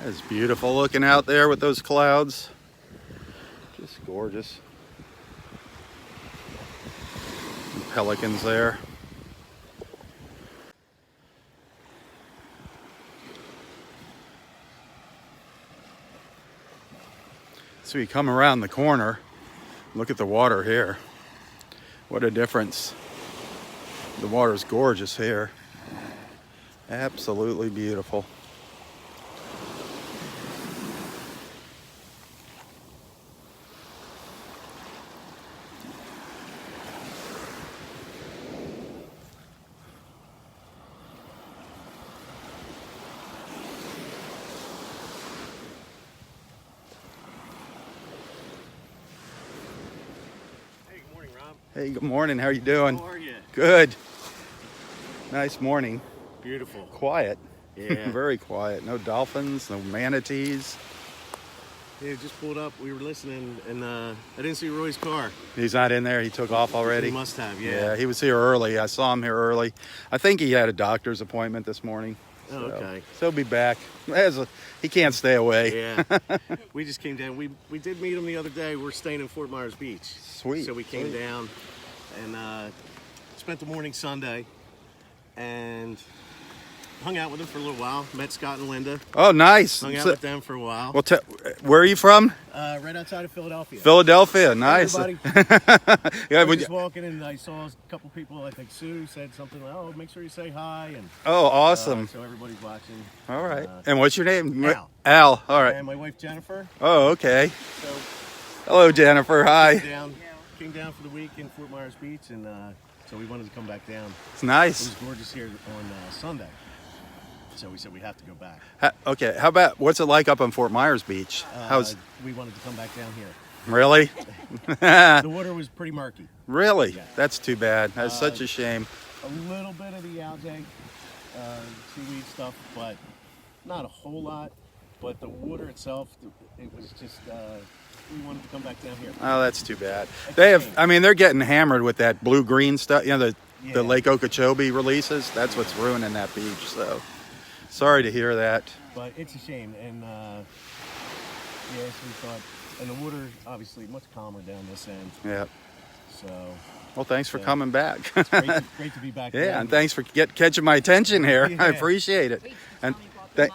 It's beautiful looking out there with those clouds. Just gorgeous. Pelicans there. So you come around the corner, look at the water here. What a difference. The water's gorgeous here. Absolutely beautiful. Hey, good morning. How are you doing? How are you? Good. Nice morning. Beautiful. Quiet. Yeah. Very quiet. No dolphins, no manatees. Yeah, just pulled up. We were listening, and I didn't see Roy's car. He's not in there. He took off already. He must have, yeah. Yeah, he was here early. I saw him here early. I think he had a doctor's appointment this morning. Oh, okay. So he'll be back. He can't stay away. Yeah. We just came down. We did meet him the other day. We're staying in Fort Myers Beach. Sweet. So we came down and spent the morning Sunday and hung out with him for a little while. Met Scott and Linda. Oh, nice. Hung out with them for a while. Well, where are you from? Right outside of Philadelphia. Philadelphia. Nice. Hey, Yeah, I was just walking and I saw a couple people. I think Sue said something like, "Oh, make sure you say hi." And oh, awesome. so everybody's watching. All right. And what's your name? Al. Al. All right. And my wife Jennifer. Oh, okay. So Hello, Jennifer. Hi. came down for the week in Fort Myers Beach, and so we wanted to come back down. It's It nice. was gorgeous here on Sunday, so we said we have to go back. Okay. How about what's it like up on Fort Myers Beach? We wanted to come back down here. Really? The water was pretty murky. Really? Yeah. That's too bad. That's such a shame. A little bit of the algae, seaweed stuff, but not a whole lot. But the water itself, it was just, we wanted to come back down here. Oh, that's too bad. They have. I mean, they're getting hammered with that blue-green stuff. You know, the Yeah. Lake Okeechobee releases. That's what's ruining that beach. So, sorry to hear that. But it's a shame, and yes, we thought, and the water obviously much calmer down this end. Yeah. So Well, thanks for Yeah. coming back. it's great to be back. Yeah, again. and thanks for catching my attention here. Yeah. I appreciate it. And th-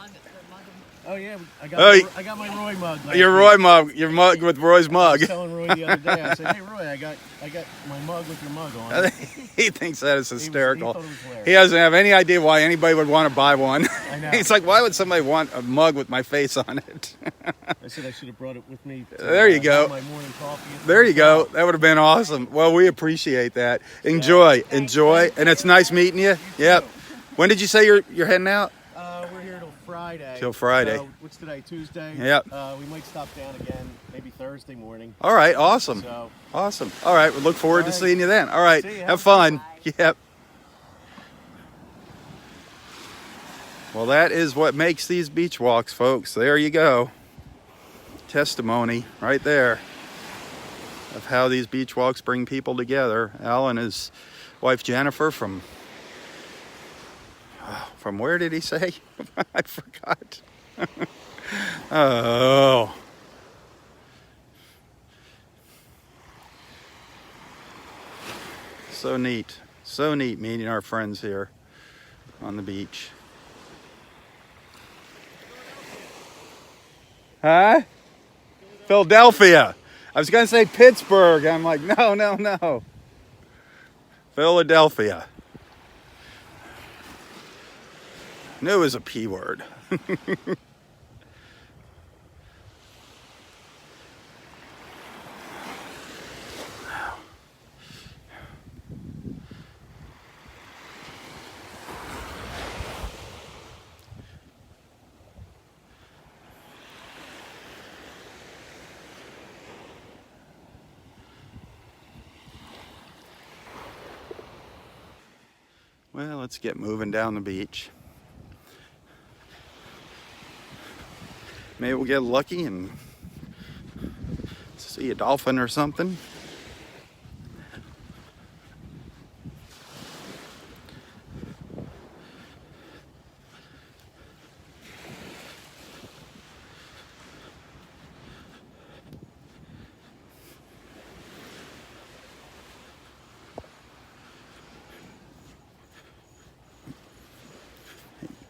Oh yeah, I got my Roy mug. last your week. Roy mug, your mug with Roy's I mug. was telling Roy the other day. I said, "Hey Roy, I got my mug with your mug on." it." He thinks that is hysterical. He thought it was hilarious. He doesn't have any idea why anybody would want to buy one. I know. He's like, why would somebody want a mug with my face on it? I said I should have brought it with me. To, There you go. have my morning coffee. There you go. That would have been awesome. Well, we appreciate that. Enjoy. And it's nice meeting you. Yep. When did you say you're heading out? We're here till Friday. Till Friday. So, what's today? Tuesday. Yep. We might stop down again, maybe Thursday morning. All right. Awesome. So Awesome. All right. We look forward to All right. seeing you then. All right. See ya. Have fun. Yep. Well, that is what makes these beach walks, folks. There you go. Testimony right there of how these beach walks bring people together. Al and his wife Jennifer from where did he say? I forgot. Oh. So neat. So neat meeting our friends here on the beach. Huh? Philadelphia. I was going to say Pittsburgh. I'm like, no. Philadelphia. Knew it was a P word. Well, let's get moving down the beach. Maybe we'll get lucky and see a dolphin or something.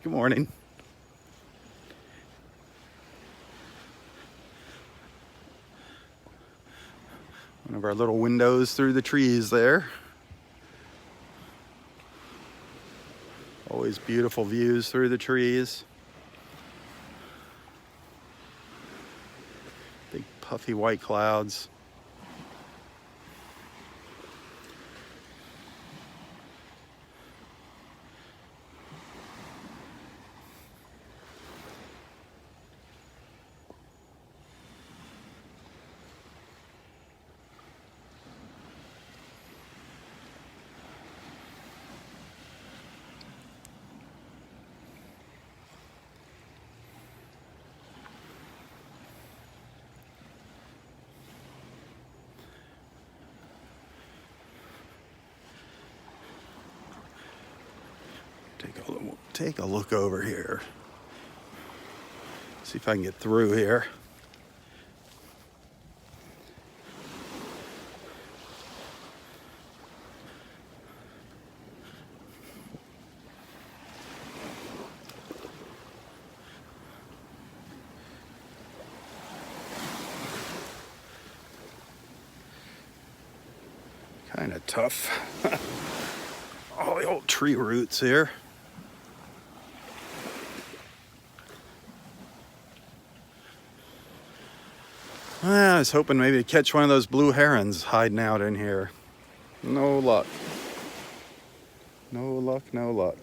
Good morning. One of our little windows through the trees there. Always beautiful views through the trees. Big puffy white clouds. Take a look over here. See if I can get through here. Kind of tough. All the old tree roots here. Well, I was hoping maybe to catch one of those blue herons hiding out in here. No luck. No luck, no luck.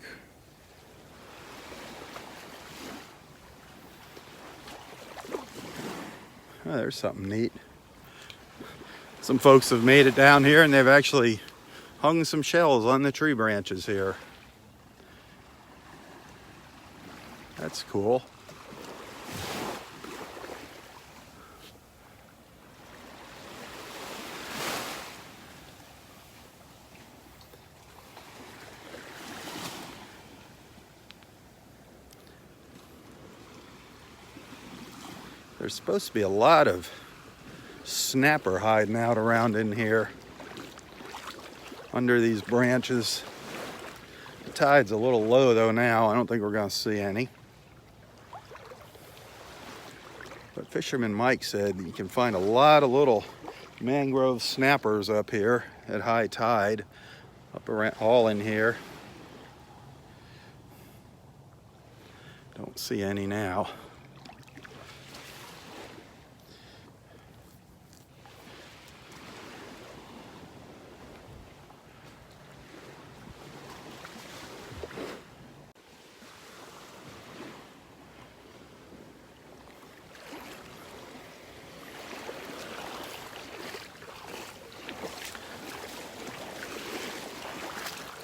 Oh, there's something neat. Some folks have made it down here and they've actually hung some shells on the tree branches here. That's cool. There's supposed to be a lot of snapper hiding out around in here under these branches. The tide's a little low though now. I don't think we're going to see any. But Fisherman Mike said you can find a lot of little mangrove snappers up here at high tide, up around all in here. Don't see any now.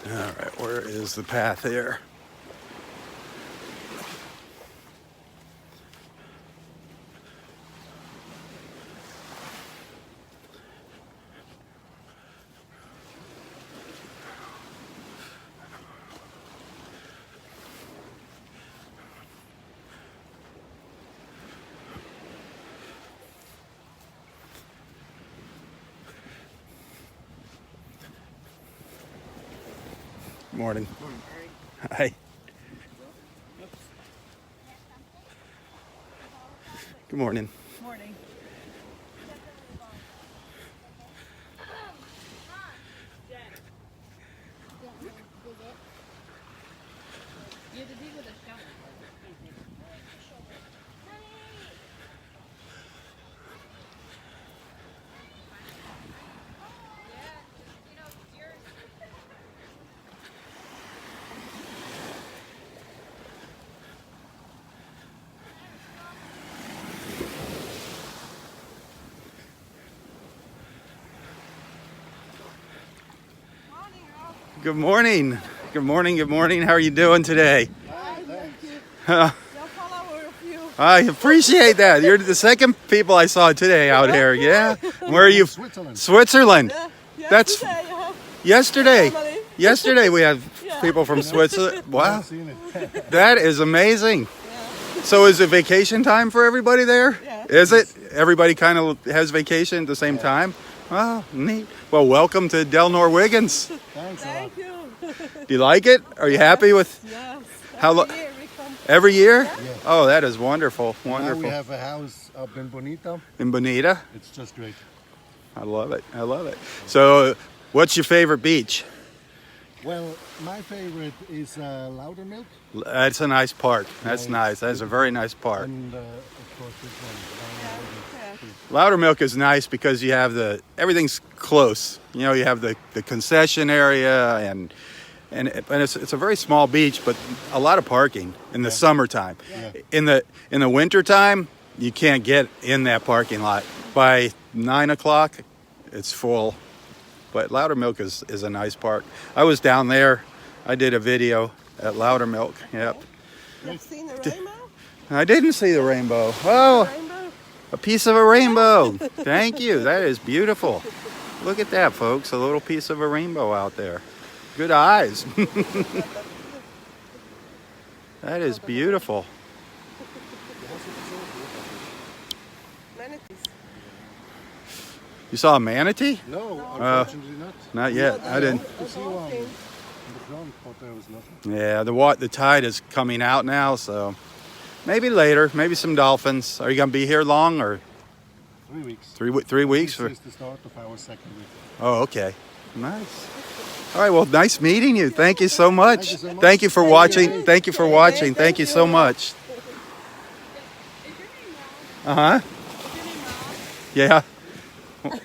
All right, where is the path here? Morning. Hi. Good morning. Morning. Good morning. Good morning. Good morning. How are you doing today? Hi, thank you. I appreciate that. You're the second people I saw today out here. Yeah. Where are you? Switzerland. Switzerland. Yeah, That's yesterday. family. Yesterday we had people from Switzerland. Wow. That is amazing. So is it vacation time for everybody there? Yeah. Is it? Everybody kind of has vacation at the same time? Oh, neat. Well, welcome to Del Norwiggins. Thanks a lot. Thank you. Do you like it? Are you happy with Yes. how Every long? year we Every year? Yeah. Oh, that is wonderful. Now Wonderful. we have a house up in Bonita. In Bonita? It's just great. I love it. I love it. So, what's your favorite beach? Well, my favorite is Laudermilk. That's a nice park. That's nice. That's a very nice park. And of course this one. Loudermilk is nice because you have everything's close. You know, you have the concession area and it's a very small beach, but a lot of parking in the summertime. Yeah. In the wintertime, you can't get in that parking lot. By 9 o'clock, it's full. But Loudermilk is a nice park. I was down there. I did a video at Loudermilk. Yep. You've seen the rainbow? I didn't see the rainbow. Oh, Rainbow? a piece of a rainbow. Thank you. That is beautiful. Look at that, folks. A little piece of a rainbow out there. Good eyes. That is beautiful. Manatees. You saw a manatee? No, unfortunately not. Not yet. I didn't. To see one in the ground, but there was nothing. Yeah, the tide is coming out now, so maybe later. Maybe some dolphins. Are you gonna be here long or 3 weeks. 3 weeks? This is the start of our second week. Oh, okay. Nice. All right. Well, nice meeting you. Thank you so much. Thank you so much. Thank you for watching. Thank you for watching. Thank you so much. Uh huh. Yeah.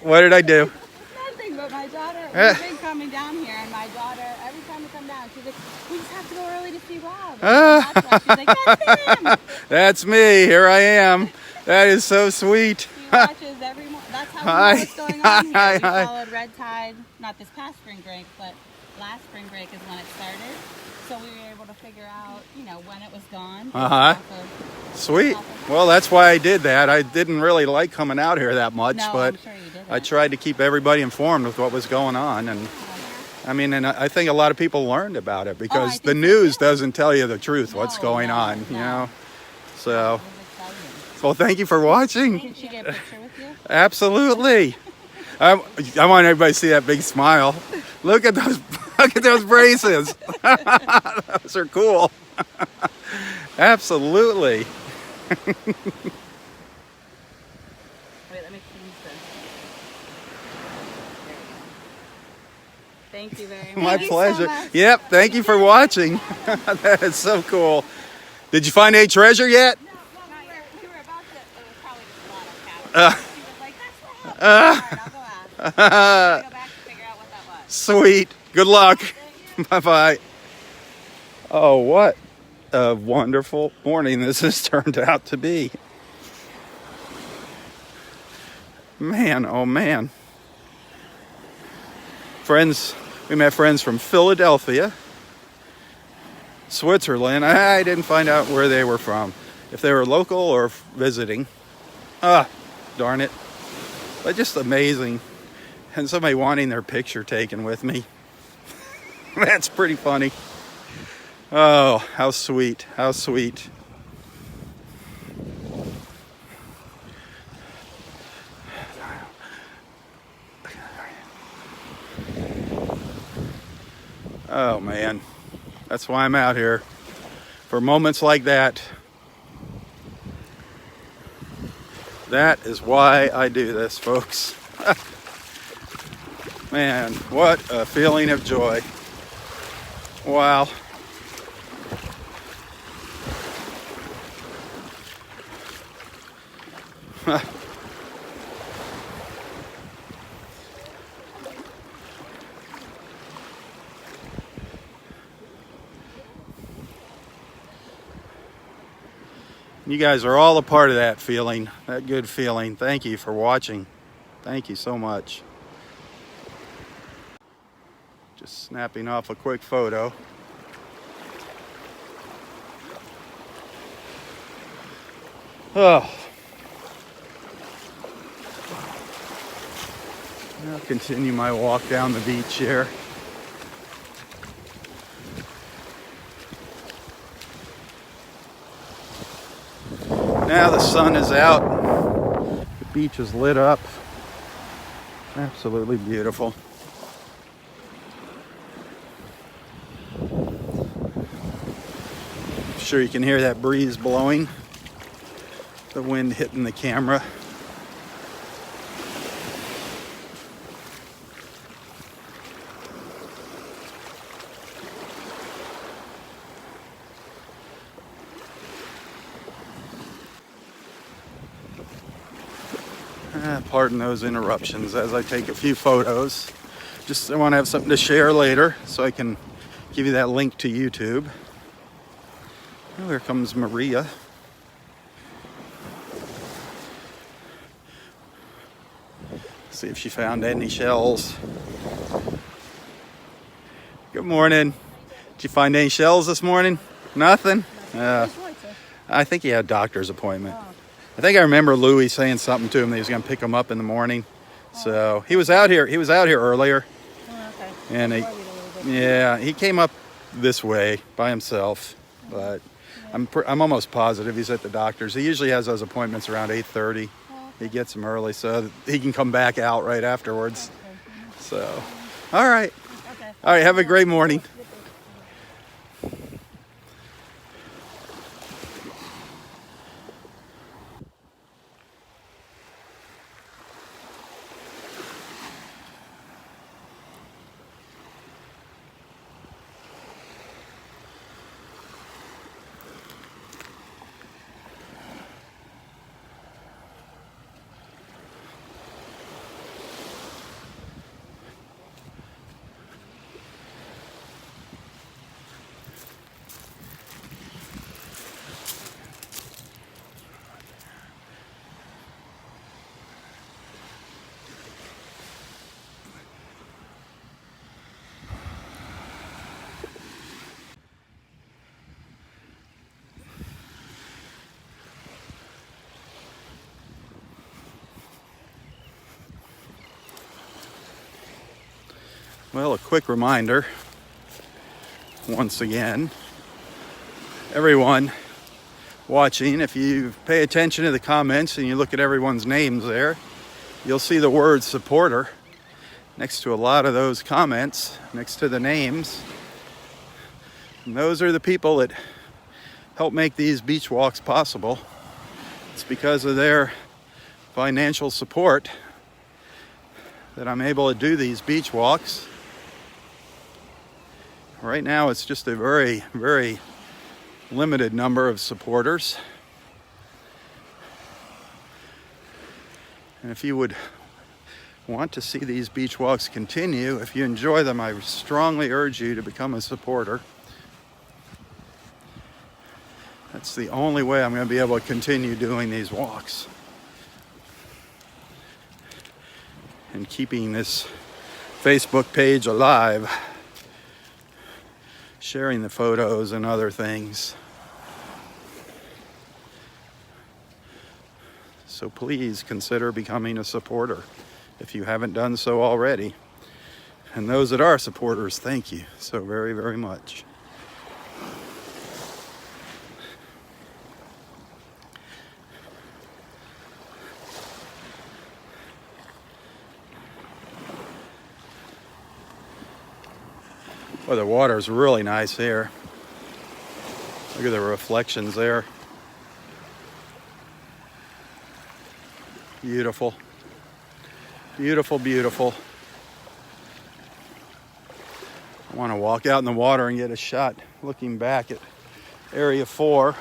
What did I do? Nothing, but my daughter, Eh. we've been coming down here, and my daughter, every time we come down, she's like, we just have to go early to see Rob. Ah. That's why she's like, that's him. That's me. Here I am. That is so sweet. She watches every morning. That's how Hi. we know what's going on here. Hi, We hi. followed red tide, not this past spring break, but last spring break is when it started. So we were able to figure out, when it was gone. Uh-huh. Sweet. Well, that's why I did that. I didn't really like coming out here that much, No, but I'm sure you didn't. I tried to keep everybody informed with what was going on. And I think a lot of people learned about it because think the so, news too. doesn't tell you the truth, what's No, going no, on, you no. know. It So, was exciting. well, thank you for watching. Can she get a picture with you? Absolutely. I want everybody to see that big smile. Look at those. Look at those braces. Those are cool. Absolutely. Wait, let me change this. There we go. Thank you very much. My Thank you so pleasure. much. Yep. Thank you for watching. That is so cool. Did you find any treasure yet? No, we were about to. It was probably just a lot of cats. She was like, "That's what." All right, I'll go ask. I'll go back to figure out what that was. Sweet. Good luck. Bye bye. Oh, what a wonderful morning this has turned out to be. Man, oh man. We met friends from Philadelphia, Switzerland. I didn't find out where they were from, if they were local or visiting. Darn it. But just amazing. And somebody wanting their picture taken with me. That's pretty funny. Oh, how sweet. How sweet. Oh, man. That's why I'm out here. For moments like that. That is why I do this, folks. Man, what a feeling of joy. Wow. You guys are all a part of that feeling, that good feeling. Thank you for watching. Thank you so much. Just snapping off a quick photo. Oh. I'll continue my walk down the beach here. Now the sun is out. The beach is lit up. Absolutely beautiful. sure you can hear that breeze blowing, the wind hitting the camera. Pardon those interruptions as I take a few photos. Just I want to have something to share later so I can give you that link to YouTube. Oh, here comes Maria. See if she found any shells. Good morning. Did you find any shells this morning? Nothing? I think he had a doctor's appointment. I think I remember Louis saying something to him that he was going to pick him up in the morning. So he was out here. He was out here earlier. And he came up this way by himself. But I'm almost positive he's at the doctor's. He usually has those appointments around 8:30. He gets them early so that he can come back out right afterwards. So, all right. All right. Have a great morning. Well, a quick reminder, once again, everyone watching, if you pay attention to the comments and you look at everyone's names there, you'll see the word supporter next to a lot of those comments, next to the names. And those are the people that help make these beach walks possible. It's because of their financial support that I'm able to do these beach walks. Right now, it's just a very, very limited number of supporters. And if you would want to see these beach walks continue, if you enjoy them, I strongly urge you to become a supporter. That's the only way I'm going to be able to continue doing these walks and keeping this Facebook page alive, sharing the photos and other things. So please consider becoming a supporter if you haven't done so already. And those that are supporters, thank you so very, very much. Well, the water is really nice here. Look at the reflections there. Beautiful. Beautiful, beautiful. I want to walk out in the water and get a shot looking back at Area 4.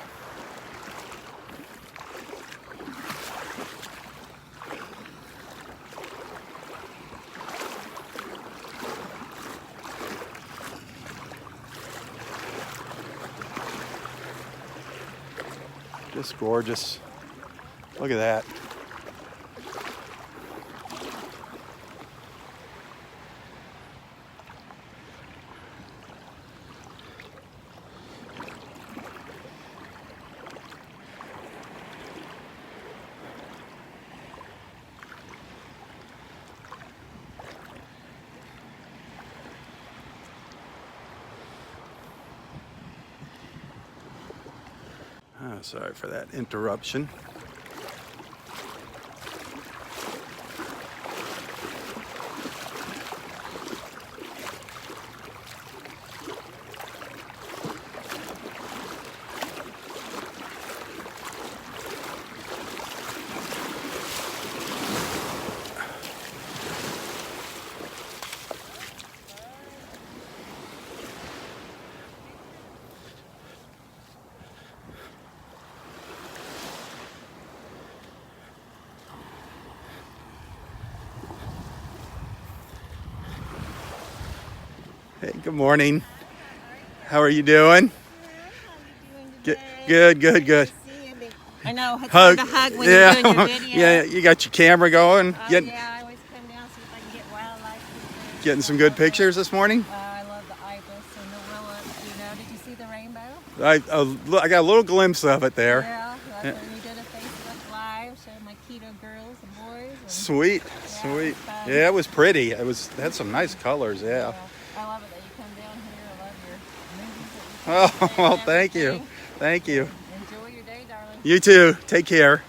Just gorgeous. Look at that. Oh, sorry for that interruption. Hey, good morning. How are you doing? Good. I know, it's hard to hug when you're doing your video. Yeah, you got your camera going. Yeah, I always come down see if I can get wildlife pictures. Getting some good pictures this morning? I love the ibis and the willows. Did you see the rainbow? I got a little glimpse of it there. Yeah, that's when we did a Facebook Live, showing my keto girls and boys. And Sweet. Yeah, it was pretty. It had some nice colors, yeah. I love it that you come down here. I love your movies that you Oh, well, thank you. Thank you. Enjoy your day, darling. You too. Take care.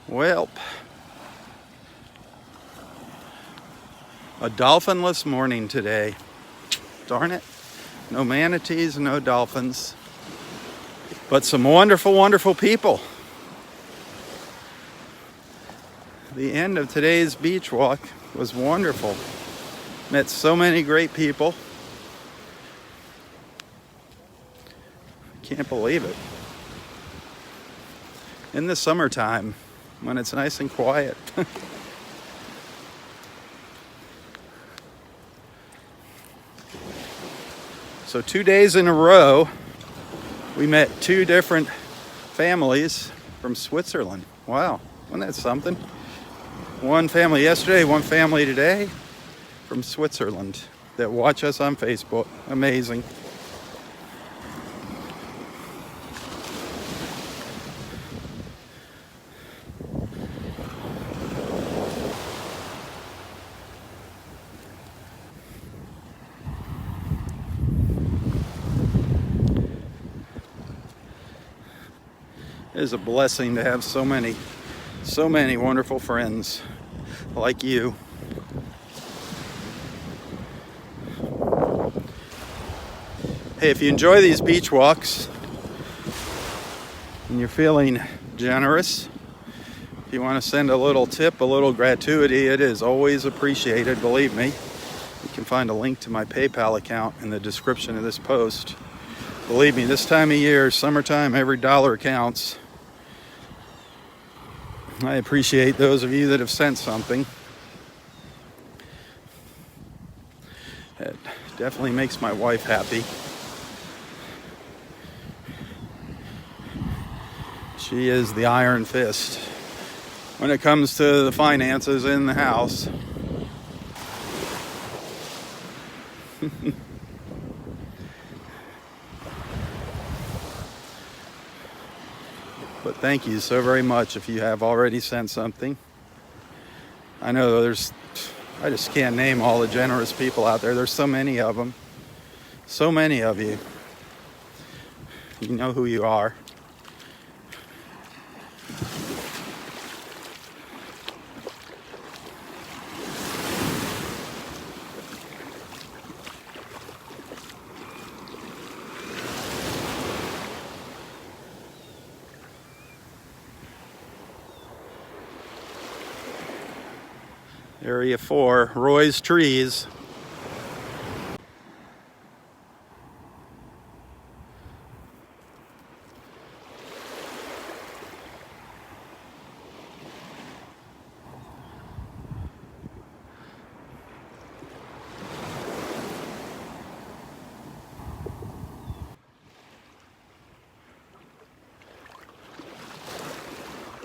Well, a dolphinless morning today. Darn it. No manatees, no dolphins. But some wonderful, wonderful people. The end of today's beach walk was wonderful. Met so many great people. Can't believe it. In the summertime, when it's nice and quiet. So 2 days in a row, we met 2 different families from Switzerland. Wow, wasn't that something? One family yesterday, one family today from Switzerland that watch us on Facebook. Amazing. It is a blessing to have so many wonderful friends like you. Hey, if you enjoy these beach walks and you're feeling generous, if you want to send a little tip, a little gratuity, it is always appreciated, believe me. You can find a link to my PayPal account in the description of this post. Believe me, this time of year, summertime, every dollar counts. I appreciate those of you that have sent something. It definitely makes my wife happy. She is the iron fist when it comes to the finances in the house. But thank you so very much if you have already sent something. I know I just can't name all the generous people out there. There's so many of them. So many of you. You know who you are. Area 4, Roy's Trees.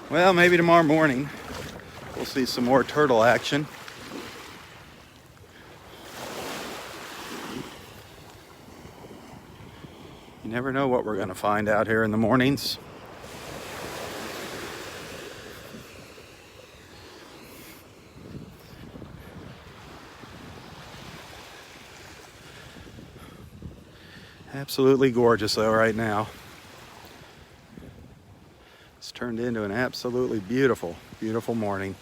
Well, maybe tomorrow morning we'll see some more turtle action. You never know what we're going to find out here in the mornings. Absolutely gorgeous though right now. It's turned into an absolutely beautiful, beautiful morning.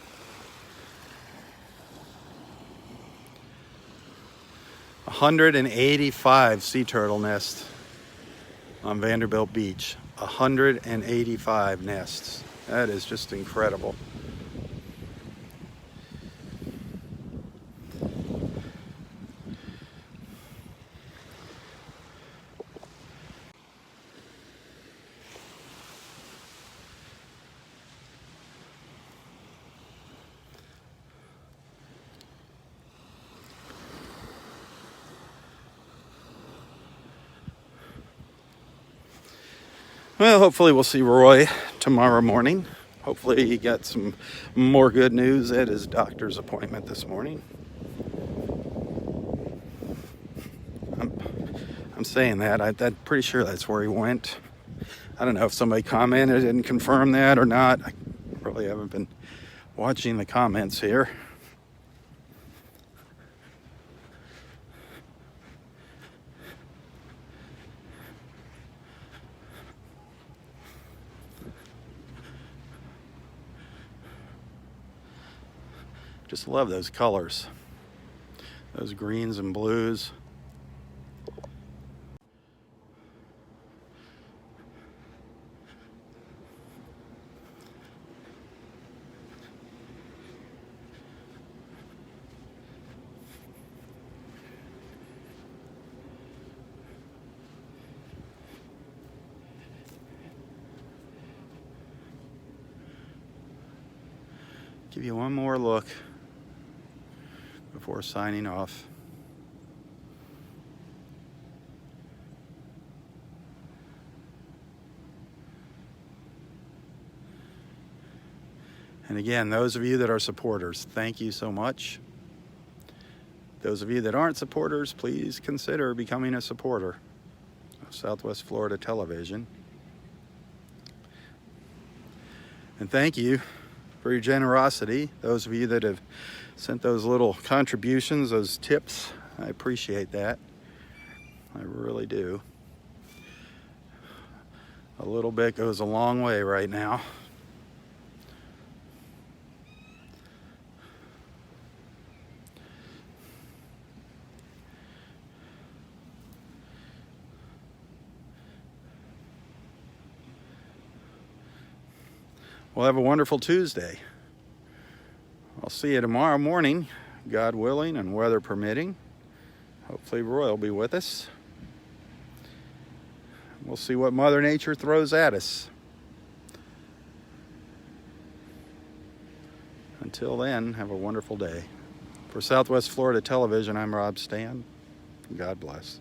185 sea turtle nests on Vanderbilt Beach. 185 nests. That is just incredible. Well, hopefully we'll see Roy tomorrow morning. Hopefully he got some more good news at his doctor's appointment this morning. I'm saying that. I'm pretty sure that's where he went. I don't know if somebody commented and confirmed that or not. I really haven't been watching the comments here. Just love those colors, those greens and blues. Give you one more look before signing off. And again, those of you that are supporters, thank you so much. Those of you that aren't supporters, please consider becoming a supporter of Southwest Florida Television. And thank you for your generosity. Those of you that have sent those little contributions, those tips, I appreciate that. I really do. A little bit goes a long way right now. Well, have a wonderful Tuesday. I'll see you tomorrow morning, God willing and weather permitting. Hopefully Roy will be with us. We'll see what Mother Nature throws at us. Until then, have a wonderful day. For Southwest Florida Television, I'm Robb Stan. God bless.